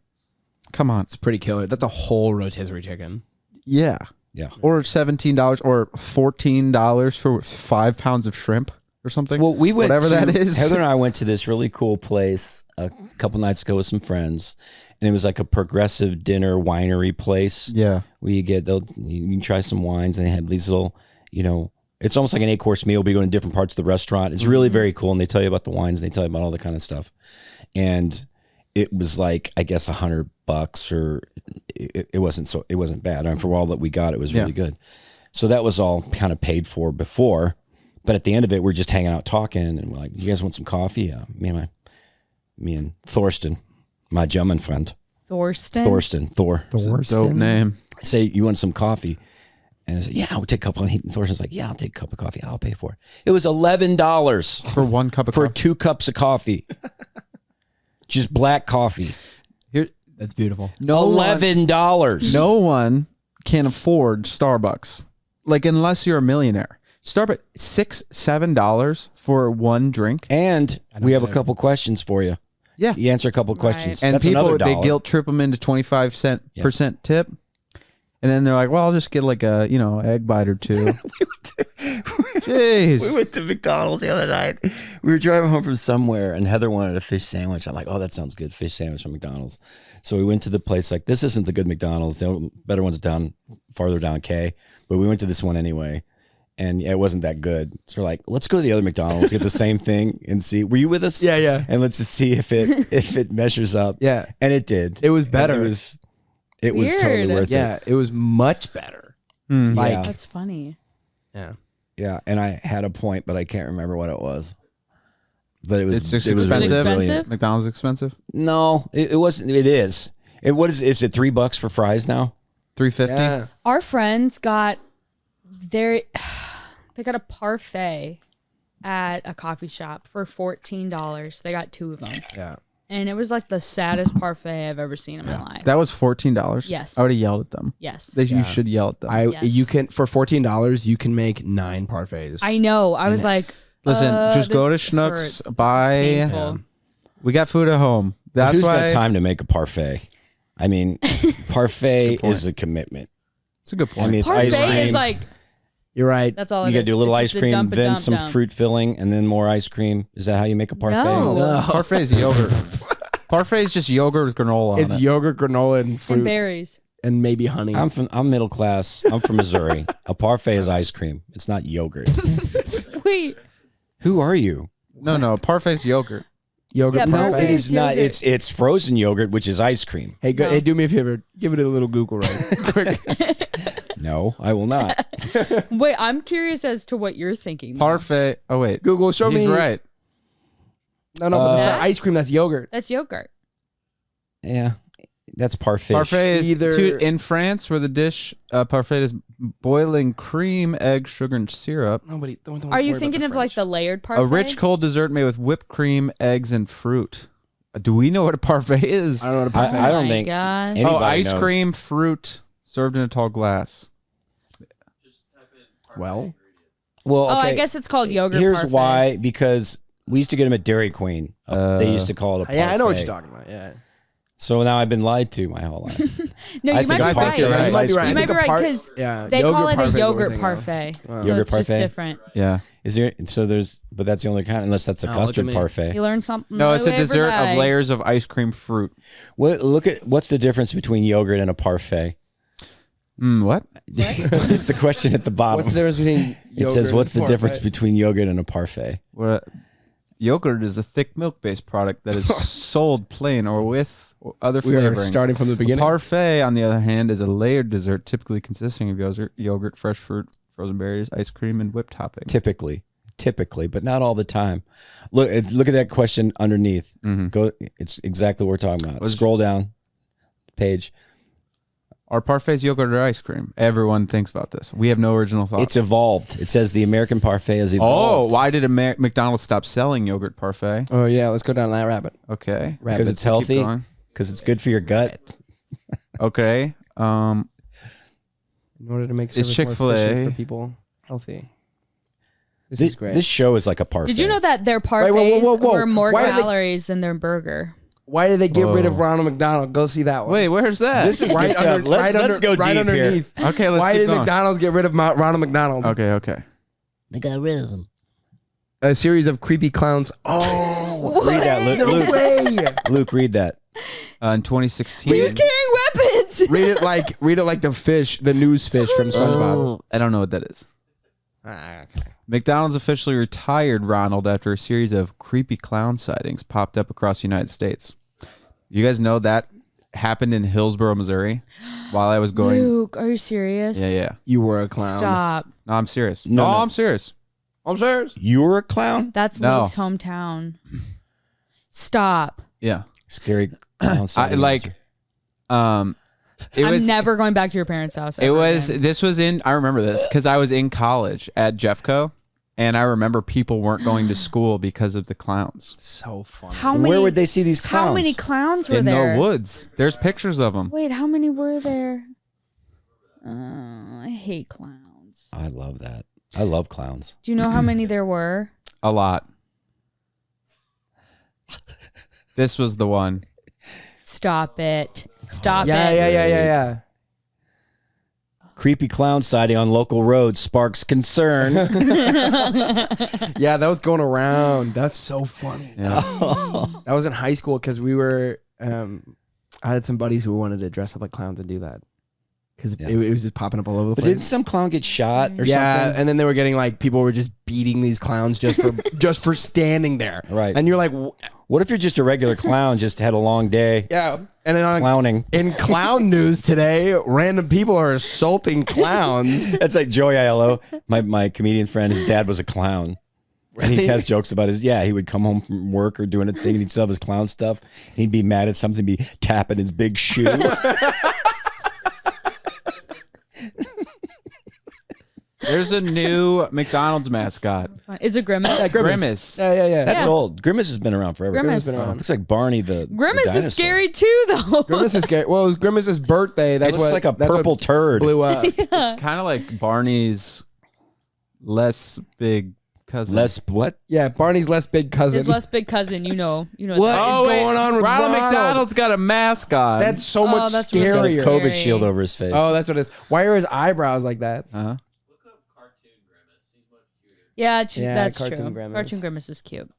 Speaker 3: Come on.
Speaker 2: It's pretty killer. That's a whole rotisserie chicken.
Speaker 3: Yeah.
Speaker 1: Yeah.
Speaker 3: Or $17 or $14 for 5 pounds of shrimp or something.
Speaker 1: Well, we went
Speaker 3: whatever that is.
Speaker 1: Heather and I went to this really cool place a couple nights ago with some friends, and it was like a progressive dinner winery place.
Speaker 3: Yeah.
Speaker 1: Where you can try some wines, and they had these little, it's almost like an 8-course meal. But you go in different parts of the restaurant. It's really very cool, and they tell you about the wines, and they tell you about all the kind of stuff. And it was like, I guess $100, or it wasn't bad. I mean, for all that we got, it was really good. So that was all kind of paid for before. But at the end of it, we're just hanging out talking, and we're like, "You guys want some coffee?" Yeah, me and Thorsten, my German friend.
Speaker 4: Thorsten.
Speaker 1: Thor.
Speaker 3: Dope name.
Speaker 1: I say, "You want some coffee?" And I said, "Yeah, I'll take a cup of." And Thorsten's like, "Yeah, I'll take a cup of coffee. I'll pay for it." It was $11
Speaker 3: For 1 cup of
Speaker 1: for
Speaker 3: coffee.
Speaker 1: 2 cups of coffee, just black coffee.
Speaker 2: That's beautiful.
Speaker 1: $11.
Speaker 3: No one can afford Starbucks, like unless you're a millionaire. Starbucks $6-7 for one drink.
Speaker 1: And we have a couple questions for you.
Speaker 3: Yeah.
Speaker 1: You answer a couple questions.
Speaker 3: And
Speaker 1: That's
Speaker 3: people,
Speaker 1: another
Speaker 3: they
Speaker 1: $1.
Speaker 3: guilt trip them into 25% tip. And then they're like, well, I'll just get like a, egg bite or two. Jeez.
Speaker 1: We went to McDonald's the other night. We were driving home from somewhere, and Heather wanted a fish sandwich. I'm like, oh, that sounds good. Fish sandwich from McDonald's. So we went to the place like, this isn't the good McDonald's. The better one's farther down K. But we went to this one anyway. And it wasn't that good. So we're like, let's go to the other McDonald's, get the same thing, and see. Were you with us?
Speaker 2: Yeah.
Speaker 1: And let's just see if it measures up.
Speaker 2: Yeah.
Speaker 1: And it did.
Speaker 2: It was better.
Speaker 1: It was totally worth it.
Speaker 2: Yeah, it was much better.
Speaker 1: Like
Speaker 4: That's funny.
Speaker 2: Yeah.
Speaker 1: Yeah, and I had a point, but I can't remember what it was. But it was
Speaker 3: It's just
Speaker 1: it was
Speaker 3: expensive.
Speaker 1: really brilliant.
Speaker 3: McDonald's expensive.
Speaker 1: No, it wasn't. It is. Is it $3 for fries now?
Speaker 3: $3.50.
Speaker 2: Yeah.
Speaker 4: Our friends got they got a parfait at a coffee shop for $14. They got 2 of them.
Speaker 2: Yeah.
Speaker 4: And it was like the saddest parfait I've ever seen in my life.
Speaker 3: That was $14.
Speaker 4: Yes.
Speaker 3: I would have yelled at them.
Speaker 4: Yes.
Speaker 3: You should yell at them.
Speaker 4: Yes.
Speaker 2: You can for $14 you can make 9 parfaits.
Speaker 4: I know. I was like,
Speaker 3: Listen, just go to
Speaker 4: this
Speaker 3: Schnucks,
Speaker 4: hurts. This is
Speaker 3: buy.
Speaker 4: painful.
Speaker 3: We got food at home. That's
Speaker 1: Who's
Speaker 3: why
Speaker 1: got time to make a parfait? I mean, parfait is a commitment.
Speaker 3: It's a good point.
Speaker 1: I mean, it's ice
Speaker 4: Parfait
Speaker 1: cream.
Speaker 4: is like,
Speaker 2: You're right.
Speaker 4: that's all
Speaker 1: You
Speaker 4: it
Speaker 1: got to
Speaker 4: is.
Speaker 1: do a little
Speaker 4: It's
Speaker 1: ice
Speaker 4: just a
Speaker 1: cream,
Speaker 4: dump,
Speaker 1: then
Speaker 4: dump,
Speaker 1: some
Speaker 4: dump.
Speaker 1: fruit filling, and then more ice cream. Is that how you make a parfait?
Speaker 4: No.
Speaker 3: Parfait is yogurt. Parfait is just yogurt with granola on
Speaker 2: It's
Speaker 3: it.
Speaker 2: yogurt, granola, and fruit,
Speaker 4: And berries.
Speaker 2: and maybe honey.
Speaker 1: I'm middle class. I'm from Missouri. A parfait is ice cream. It's not yogurt.
Speaker 4: Wait.
Speaker 1: Who are you?
Speaker 3: No, parfait's yogurt.
Speaker 2: Yogurt.
Speaker 4: Yeah,
Speaker 1: No,
Speaker 2: parfait.
Speaker 1: it is not.
Speaker 4: yogurt.
Speaker 1: It's frozen yogurt, which is ice cream.
Speaker 2: Hey,
Speaker 4: No.
Speaker 2: hey, do me a favor. Give it a little Google right quick.
Speaker 1: No, I will not.
Speaker 4: Wait, I'm curious as to what you're thinking. though.
Speaker 3: Parfait. Oh wait,
Speaker 2: Google, show
Speaker 3: he's
Speaker 2: me.
Speaker 3: right.
Speaker 2: No, but that's
Speaker 4: Yeah?
Speaker 2: not ice cream. That's yogurt.
Speaker 4: That's yogurt.
Speaker 1: Yeah, that's parfait.
Speaker 3: Parfait is
Speaker 2: Either-
Speaker 3: in France, where the dish parfait is boiling cream, egg, sugar, and syrup.
Speaker 2: Nobody. Don't
Speaker 4: Are you
Speaker 2: worry
Speaker 4: thinking
Speaker 2: about
Speaker 4: of
Speaker 2: the
Speaker 4: like
Speaker 2: French.
Speaker 4: the layered parfait?
Speaker 3: A rich cold dessert made with whipped cream, eggs, and fruit. Do we know what a parfait is?
Speaker 2: I don't know what a parfait.
Speaker 1: I don't
Speaker 4: my
Speaker 1: think
Speaker 4: gosh.
Speaker 1: anybody
Speaker 3: ice
Speaker 1: knows.
Speaker 3: cream, fruit, served in a tall glass.
Speaker 2: Well,
Speaker 1: Well,
Speaker 4: Oh,
Speaker 1: okay.
Speaker 4: I guess it's called yogurt
Speaker 1: Here's
Speaker 4: parfait.
Speaker 1: why: because we used to get them at Dairy Queen. They used to call it a parfait.
Speaker 2: yeah, I know what you're talking about. Yeah.
Speaker 1: So now I've been lied to my whole life.
Speaker 4: No,
Speaker 1: I
Speaker 4: you might
Speaker 1: think
Speaker 4: be
Speaker 1: a parfait
Speaker 4: right.
Speaker 3: you're right.
Speaker 2: You might be right.
Speaker 1: Ice
Speaker 2: I
Speaker 4: You might
Speaker 2: think
Speaker 4: be
Speaker 2: a
Speaker 4: right
Speaker 2: part-
Speaker 4: because
Speaker 2: yeah,
Speaker 4: they call it a
Speaker 2: parfait is what we're
Speaker 4: yogurt
Speaker 2: thinking of.
Speaker 4: parfait.
Speaker 2: Wow.
Speaker 4: So
Speaker 1: Yogurt
Speaker 4: it's just
Speaker 1: parfait?
Speaker 4: different.
Speaker 3: Yeah.
Speaker 1: Is there? So there's, but that's the only kind, unless that's a
Speaker 2: Oh, look at
Speaker 1: custard
Speaker 2: me.
Speaker 1: parfait.
Speaker 4: You learn something.
Speaker 3: No, it's a
Speaker 4: new every
Speaker 3: dessert
Speaker 4: day.
Speaker 3: of layers of ice cream fruit.
Speaker 1: What's the difference between yogurt and a parfait?
Speaker 3: What?
Speaker 1: It's the question at the bottom.
Speaker 2: What's the difference between
Speaker 1: It
Speaker 2: yogurt
Speaker 1: says, "What's the
Speaker 2: and
Speaker 1: difference
Speaker 2: parfait?"
Speaker 1: between yogurt and a parfait?"
Speaker 3: What? Yogurt is a thick milk-based product that is sold plain or with other
Speaker 2: We are
Speaker 3: flavorings.
Speaker 2: starting from the beginning.
Speaker 3: A parfait, on the other hand, is a layered dessert typically consisting of yogurt, fresh fruit, frozen berries, ice cream, and whipped topping.
Speaker 1: Typically, but not all the time. Look at that question underneath.
Speaker 3: Mm-hmm.
Speaker 1: Go. It's exactly what we're talking about.
Speaker 3: Was-
Speaker 1: Scroll down, page.
Speaker 3: Are parfaits yogurt or ice cream? Everyone thinks about this. We have no original thoughts.
Speaker 1: It's evolved. It says the American parfait has
Speaker 3: oh,
Speaker 1: evolved.
Speaker 3: why did McDonald's stop selling yogurt parfait?
Speaker 2: Oh yeah, let's go down that rabbit.
Speaker 3: Okay.
Speaker 1: Because it's
Speaker 3: Keep
Speaker 1: healthy.
Speaker 3: going.
Speaker 1: Because it's good for your gut.
Speaker 3: Okay.
Speaker 2: In order to make
Speaker 3: It's
Speaker 2: service more
Speaker 3: Chick-fil-A.
Speaker 2: efficient for people healthy. This is great.
Speaker 1: This show is like a parfait.
Speaker 4: Did you know that their
Speaker 2: whoa,
Speaker 4: parfaits
Speaker 2: whoa.
Speaker 4: were more
Speaker 2: Why did they-
Speaker 4: calories than their burger?
Speaker 2: Why did they get rid of
Speaker 3: Whoa.
Speaker 2: Ronald McDonald? Go see that one.
Speaker 3: Wait, where's that?
Speaker 1: This is
Speaker 2: right
Speaker 1: good
Speaker 2: under,
Speaker 1: stuff. Let's
Speaker 2: right
Speaker 1: go
Speaker 2: right
Speaker 1: deep here.
Speaker 2: underneath.
Speaker 3: Okay, let's
Speaker 2: Why
Speaker 3: keep
Speaker 2: did
Speaker 3: going.
Speaker 2: McDonald's get rid of Ronald McDonald?
Speaker 3: Okay.
Speaker 1: They got rid of them.
Speaker 2: A series of creepy clowns. Oh,
Speaker 1: Read that,
Speaker 2: no
Speaker 1: Luke.
Speaker 2: way!
Speaker 1: Luke, read that.
Speaker 3: In 2016.
Speaker 4: He was carrying weapons.
Speaker 2: read it like the fish, the news fish from SpongeBob.
Speaker 3: Oh, I don't know what that is.
Speaker 2: Okay.
Speaker 3: McDonald's officially retired Ronald after a series of creepy clown sightings popped up across the United States. You guys know that happened in Hillsboro, Missouri while I was going.
Speaker 4: Luke, are you serious?
Speaker 3: Yeah.
Speaker 2: You were a clown.
Speaker 4: Stop.
Speaker 3: No, I'm serious.
Speaker 1: No.
Speaker 3: I'm serious.
Speaker 2: I'm serious.
Speaker 1: You were a clown?
Speaker 4: That's
Speaker 3: No.
Speaker 4: Luke's hometown. Stop.
Speaker 3: Yeah.
Speaker 1: Scary clown.
Speaker 3: I
Speaker 1: sightings.
Speaker 3: like it
Speaker 4: I'm
Speaker 3: was
Speaker 4: never going back to your parents' house.
Speaker 3: it
Speaker 4: ever
Speaker 3: was
Speaker 4: again.
Speaker 3: this was in I remember this cuz I was in college at Jeffco and I remember people weren't going to school because of the clowns.
Speaker 2: So funny.
Speaker 4: How many?
Speaker 1: Where would they see these clowns?
Speaker 4: How many clowns were
Speaker 3: In
Speaker 4: there?
Speaker 3: the woods. There's pictures of them.
Speaker 4: Wait, how many were there? I hate clowns.
Speaker 1: I love that. I love clowns.
Speaker 4: Do you know how many there were?
Speaker 3: A lot. This was the one.
Speaker 4: Stop it. Stop
Speaker 2: Yeah,
Speaker 4: it.
Speaker 2: yeah.
Speaker 1: Creepy clown sighting on local road sparks concern.
Speaker 2: Yeah, that was going around. That's so funny.
Speaker 3: Yeah.
Speaker 2: That was in high school because we were. I had some buddies who wanted to dress up like clowns and do that because it was just popping up all over the
Speaker 1: But
Speaker 2: place.
Speaker 1: didn't some clown get shot or
Speaker 2: Yeah,
Speaker 1: something?
Speaker 2: and then they were getting like people were just beating these clowns just for just for standing there.
Speaker 1: Right.
Speaker 2: And you're like,
Speaker 1: What if you're just a regular clown, just had a long day
Speaker 2: yeah. And then
Speaker 1: clowning?
Speaker 2: in clown news today, random people are assaulting clowns.
Speaker 1: That's like Joey Aiello, my comedian friend. His dad was a clown. And he has jokes about he would come home from work or doing a thing and he'd still have his clown stuff. And he'd be mad at something, be tapping his big shoe.
Speaker 3: There's a new McDonald's mascot.
Speaker 4: Is it Grimace?
Speaker 3: Grimace.
Speaker 2: Yeah.
Speaker 1: That's old. Grimace has been around forever.
Speaker 4: Grimace.
Speaker 2: Been around.
Speaker 1: Looks like Barney the
Speaker 4: Grimace
Speaker 1: dinosaur.
Speaker 4: is scary too, though.
Speaker 2: Grimace is scary. Well, it was Grimace's birthday. That's
Speaker 1: It's
Speaker 2: what
Speaker 1: like a
Speaker 2: that's what
Speaker 1: purple turd.
Speaker 2: blew up.
Speaker 3: It's kind of like Barney's less big cousin.
Speaker 1: Less what?
Speaker 2: Yeah, Barney's less big cousin.
Speaker 4: His less big cousin, you know.
Speaker 2: What is going on with
Speaker 3: Ronald
Speaker 2: Ronald?
Speaker 3: McDonald's got a mascot.
Speaker 2: That's so much
Speaker 4: that's
Speaker 1: He's got a
Speaker 2: scarier.
Speaker 1: COVID shield over his face.
Speaker 2: Oh, that's what it is. Why are his eyebrows like that?
Speaker 3: uh-huh.
Speaker 4: Yeah,
Speaker 2: Yeah,
Speaker 4: that's
Speaker 2: Cartoon
Speaker 4: true.
Speaker 2: Grimace.
Speaker 4: Cartoon Grimace is cute.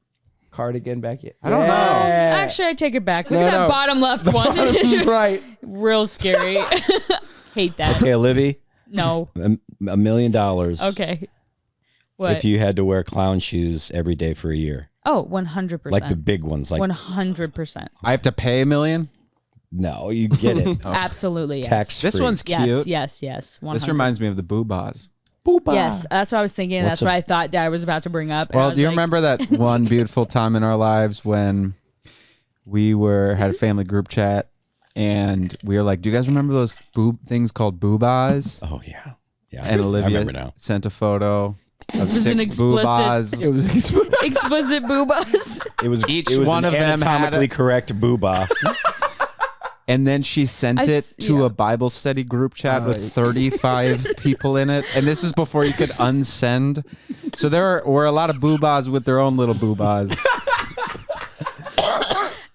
Speaker 2: Cardigan back here.
Speaker 3: I don't know.
Speaker 4: Actually, I take it back. Look at that bottom left one.
Speaker 2: Right.
Speaker 4: Real scary. Hate that.
Speaker 1: Okay, Olivia,
Speaker 4: No.
Speaker 1: $1 million.
Speaker 4: Okay. What?
Speaker 1: If you had to wear clown shoes every day for a year,
Speaker 4: 100%.
Speaker 1: like the big ones, like
Speaker 4: 100%.
Speaker 3: I have to pay $1 million.
Speaker 1: no, you get it.
Speaker 4: Absolutely, yes.
Speaker 1: Tax
Speaker 3: This
Speaker 1: free.
Speaker 3: one's cute.
Speaker 4: Yes. 100.
Speaker 3: This reminds me of the Boobas.
Speaker 4: Yes, that's what I was thinking.
Speaker 1: What's
Speaker 4: That's what I thought Dad was about to bring up. and I
Speaker 3: Well,
Speaker 4: was
Speaker 3: do you
Speaker 4: like,
Speaker 3: remember that one beautiful time in our lives when we had a family group chat and we were like, "Do you guys remember those boob things called boobas?"
Speaker 1: Oh yeah, yeah.
Speaker 3: And
Speaker 1: I
Speaker 3: Olivia
Speaker 1: remember now.
Speaker 3: sent a photo of
Speaker 4: was an
Speaker 3: 6
Speaker 4: explicit-
Speaker 3: boobas.
Speaker 2: It was
Speaker 4: explicit boobas?
Speaker 1: It was
Speaker 3: Each
Speaker 1: it was
Speaker 3: one
Speaker 1: an
Speaker 3: of them had
Speaker 1: anatomically
Speaker 3: a-
Speaker 1: correct booba.
Speaker 3: And then she sent it to a Bible study group chat with 35 people in it. And this is before you could unsend. So there were a lot of boobas with their own little boobas.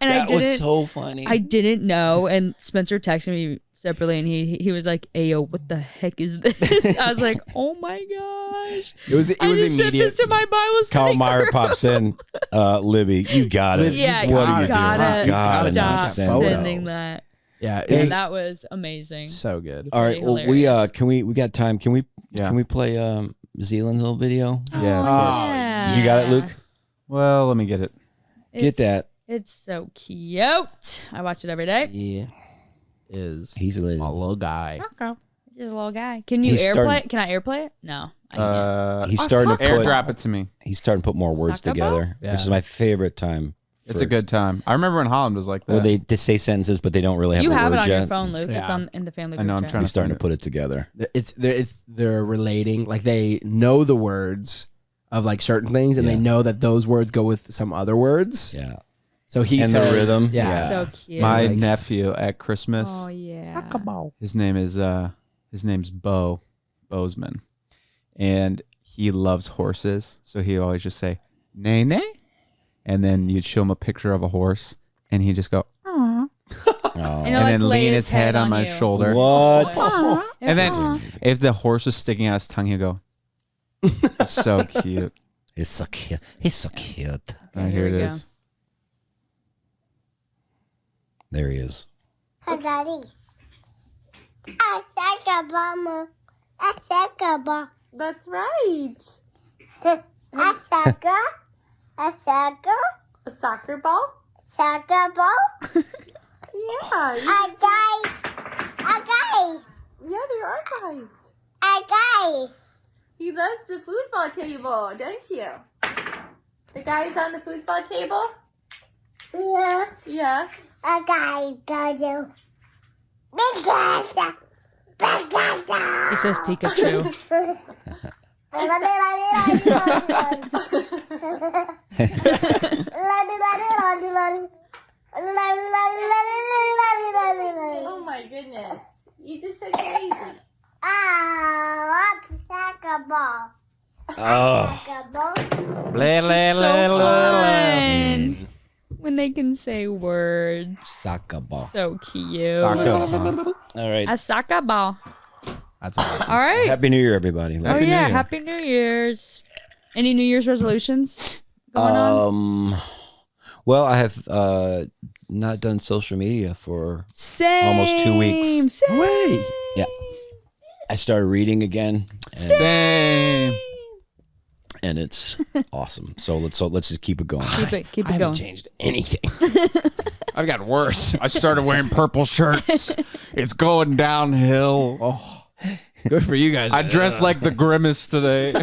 Speaker 4: And
Speaker 1: That was so funny.
Speaker 4: I didn't know. And Spencer texted me separately, and he was like, "Ayo, what the heck is this?" I was like, "Oh my gosh!"
Speaker 2: It was
Speaker 4: I just sent
Speaker 2: immediate.
Speaker 4: this to my Bible
Speaker 1: Carl
Speaker 4: study
Speaker 1: Meyer
Speaker 4: group.
Speaker 1: pops in. Libby, you got it.
Speaker 4: Yeah,
Speaker 1: what
Speaker 4: you
Speaker 1: are you
Speaker 4: gotta
Speaker 1: doing? Gotta not
Speaker 4: stop
Speaker 1: send it.
Speaker 4: sending that.
Speaker 2: Yeah, it
Speaker 4: And
Speaker 2: was
Speaker 4: that was amazing.
Speaker 2: so good.
Speaker 1: All right,
Speaker 4: Pretty
Speaker 1: well, we got time. Can we play Zealand's little video?
Speaker 3: Yeah. of course.
Speaker 4: Yeah.
Speaker 1: You got it, Luke?
Speaker 3: Well, let me get it.
Speaker 1: Get that.
Speaker 4: It's so cute. I watch it every day.
Speaker 2: Yeah,
Speaker 1: He's a
Speaker 2: a
Speaker 1: little.
Speaker 2: little guy.
Speaker 4: Okay. Just a little guy. Can you
Speaker 1: He's
Speaker 4: airplay
Speaker 1: starting-
Speaker 4: it? Can I airplay it? No, I can't.
Speaker 1: He's starting to put.
Speaker 3: Airdrop it to me.
Speaker 1: He's starting to put more words
Speaker 4: Soccer
Speaker 1: together.
Speaker 2: ball?
Speaker 1: This is my favorite time.
Speaker 3: It's a good time. I remember when Holland was like that.
Speaker 1: Where they just say sentences, but they don't really have
Speaker 4: You
Speaker 1: the
Speaker 4: have it
Speaker 1: words
Speaker 4: on
Speaker 1: yet.
Speaker 4: your phone, Luke. It's
Speaker 2: Yeah.
Speaker 4: on in the family
Speaker 3: I
Speaker 4: group
Speaker 3: know, I'm
Speaker 4: chat.
Speaker 3: trying
Speaker 1: We're starting to put it together.
Speaker 2: They're relating. Like they know the words of like certain things, and they
Speaker 1: Yeah.
Speaker 2: know that those words go with some other words.
Speaker 1: Yeah.
Speaker 2: So he
Speaker 1: And the
Speaker 2: said,
Speaker 1: rhythm.
Speaker 2: Yeah.
Speaker 4: So cute.
Speaker 3: My
Speaker 2: like-
Speaker 3: nephew at Christmas.
Speaker 4: Oh yeah.
Speaker 3: His name's Bo Bozeman, and he loves horses. So he always just say "nay nay," and then you'd show him a picture of a horse, and he'd just go, "Aw,"
Speaker 4: And,
Speaker 3: and then lean his head on my
Speaker 4: you.
Speaker 3: shoulder.
Speaker 1: What?
Speaker 3: And then if the horse was sticking out his tongue, he'd go, "It's so cute."
Speaker 1: He's so cute. He's so cute.
Speaker 3: All right, here it
Speaker 4: we go.
Speaker 3: is.
Speaker 1: There he is.
Speaker 7: That's right. A soccer ball? Yeah. Yeah, there are guys. He loves the foosball table, don't you? The guys on the foosball table? Yeah.
Speaker 4: He says Pikachu.
Speaker 7: Oh my goodness. You just so crazy.
Speaker 4: It's so fun when they can say words.
Speaker 1: Soccer ball.
Speaker 4: So cute.
Speaker 1: All right.
Speaker 4: A soccer ball.
Speaker 2: That's awesome.
Speaker 4: All right.
Speaker 1: Happy New Year, everybody.
Speaker 4: Oh yeah, Happy New Year's. Any New Year's resolutions going on?
Speaker 1: Well, I have not done social media for
Speaker 4: Same.
Speaker 1: almost 2 weeks.
Speaker 4: Same.
Speaker 2: Wait.
Speaker 1: Yeah. I started reading again.
Speaker 3: Same.
Speaker 1: And it's awesome. So let's just keep it going.
Speaker 4: Keep it
Speaker 1: I haven't
Speaker 4: going.
Speaker 1: changed anything.
Speaker 3: I've got worse. I started wearing purple shirts. It's going downhill.
Speaker 2: Oh, good for you guys.
Speaker 3: I dressed like the Grimace today.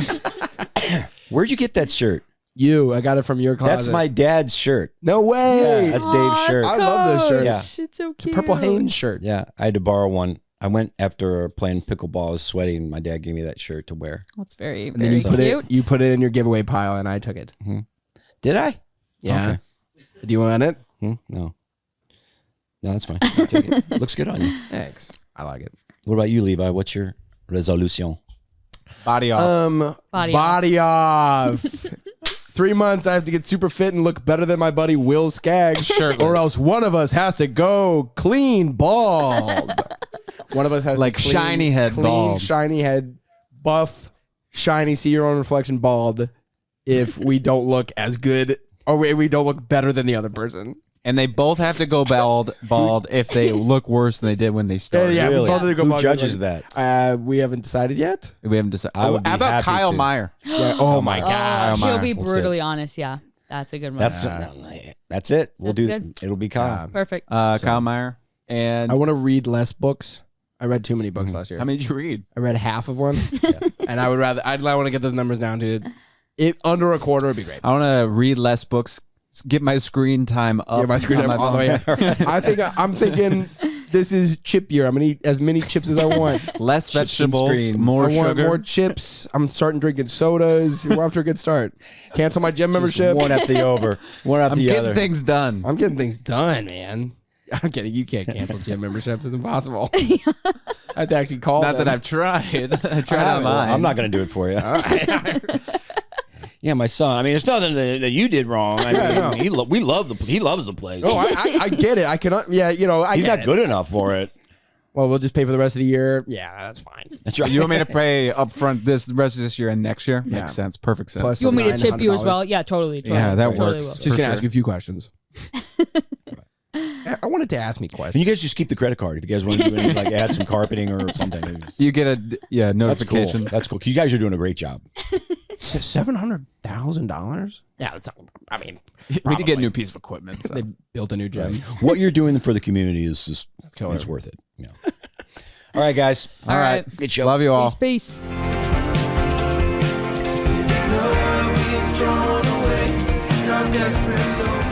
Speaker 1: Where'd you get that shirt?
Speaker 2: I got it from your closet.
Speaker 1: That's my dad's shirt.
Speaker 2: No way.
Speaker 1: Yeah, that's Dave's shirt.
Speaker 2: I love those shirts.
Speaker 1: Yeah.
Speaker 4: It's so cute.
Speaker 2: Purple Hanes shirt.
Speaker 1: Yeah, I had to borrow one. I went after playing pickleball. I was sweaty, and my dad gave me that shirt to wear.
Speaker 4: That's very,
Speaker 2: And then
Speaker 4: very
Speaker 2: you
Speaker 4: cute.
Speaker 2: you put it in your giveaway pile, and I took it.
Speaker 1: Mm-hmm. Did I?
Speaker 2: Yeah.
Speaker 1: Okay.
Speaker 2: Do you want it?
Speaker 1: No, that's fine. I'll take it. Looks good on you.
Speaker 2: Thanks. I like it.
Speaker 1: What about you, Levi? What's your resolution?
Speaker 3: Body off.
Speaker 2: Body off. 3 months, I have to get super fit and look better than my buddy Will Skaggs, or else one of us has to go clean bald. One of us has
Speaker 3: Like
Speaker 2: to clean,
Speaker 3: shiny head
Speaker 2: clean,
Speaker 3: bald.
Speaker 2: shiny head, buff, shiny, see your own reflection bald. If we don't look as good, or we don't look better than the other person.
Speaker 3: And they both have to go bald if they look worse than they did when they started.
Speaker 2: Yeah,
Speaker 1: Really?
Speaker 2: we both have to go
Speaker 1: Who
Speaker 2: bald.
Speaker 1: judges that?
Speaker 2: We haven't decided yet.
Speaker 3: We haven't decided.
Speaker 1: I would be
Speaker 3: How about
Speaker 1: happy
Speaker 3: Kyle
Speaker 1: to.
Speaker 3: Meyer?
Speaker 2: Yeah. Oh my
Speaker 4: Oh,
Speaker 2: god.
Speaker 4: he'll be
Speaker 1: Let's do
Speaker 4: brutally honest. Yeah, that's a good one.
Speaker 1: That's it. We'll
Speaker 4: That's
Speaker 1: do.
Speaker 4: good.
Speaker 1: It'll be Kyle.
Speaker 4: Perfect.
Speaker 3: Kyle Meyer. And
Speaker 2: I want to read less books. I read too many books last year.
Speaker 3: how many did you read?
Speaker 2: I read half of one, and I want to get those numbers down to it under a quarter would be great.
Speaker 3: I want to read less books. Get my screen time up.
Speaker 2: Yeah, my screen
Speaker 3: on
Speaker 2: time all the way up. I'm thinking this is chip year. I'm gonna eat as many chips as I want.
Speaker 3: Less
Speaker 1: Chips and
Speaker 3: vegetables,
Speaker 1: screens.
Speaker 3: more
Speaker 2: I want
Speaker 3: sugar.
Speaker 2: more chips. I'm starting drinking sodas. We're off to a good start. Cancel my gym membership.
Speaker 1: One after the over. One after
Speaker 3: I'm
Speaker 1: the
Speaker 3: getting
Speaker 1: other.
Speaker 3: things done.
Speaker 2: I'm getting things done, man. I'm kidding. You can't cancel gym memberships. It's impossible. I have to actually call.
Speaker 3: Not
Speaker 2: them.
Speaker 3: that I've tried. I tried
Speaker 2: haven't.
Speaker 3: online.
Speaker 1: I'm not going to do it for you. Yeah, my son. I mean, it's nothing that you did wrong. I mean,
Speaker 2: no.
Speaker 1: he loves the place.
Speaker 2: Oh, I get it. I cannot. Yeah,
Speaker 1: He's
Speaker 2: get
Speaker 1: not good enough for it.
Speaker 2: Well, we'll just pay for the rest of the year. Yeah, that's fine.
Speaker 1: That's right.
Speaker 3: You want me to pay up front the rest of this year and next year?
Speaker 2: Yeah.
Speaker 3: Makes sense. Perfect sense.
Speaker 2: Plus-
Speaker 4: You want me to chip you as
Speaker 2: $900?
Speaker 4: well? Yeah, totally.
Speaker 3: Yeah, that
Speaker 4: totally
Speaker 3: works.
Speaker 4: will.
Speaker 2: Just
Speaker 3: For
Speaker 2: gonna
Speaker 3: sure.
Speaker 2: ask you a few questions. I wanted to ask me
Speaker 1: And
Speaker 2: questions.
Speaker 1: you guys just keep the credit card if you guys want to do anything, like add some carpeting or something.
Speaker 3: You get a
Speaker 1: That's cool.
Speaker 3: notification.
Speaker 1: That's cool. You guys are doing a great job.
Speaker 2: $700,000? Yeah, that's. I mean,
Speaker 3: We did get a new piece of equipment. So.
Speaker 2: they built a new gym.
Speaker 1: What you're doing for the community is just
Speaker 2: killer.
Speaker 1: it's worth it. Yeah. All right, guys.
Speaker 4: All right.
Speaker 1: Good show.
Speaker 3: Love you all.
Speaker 4: Peace.
Speaker 6: Is it love we've drawn away in our desperate love?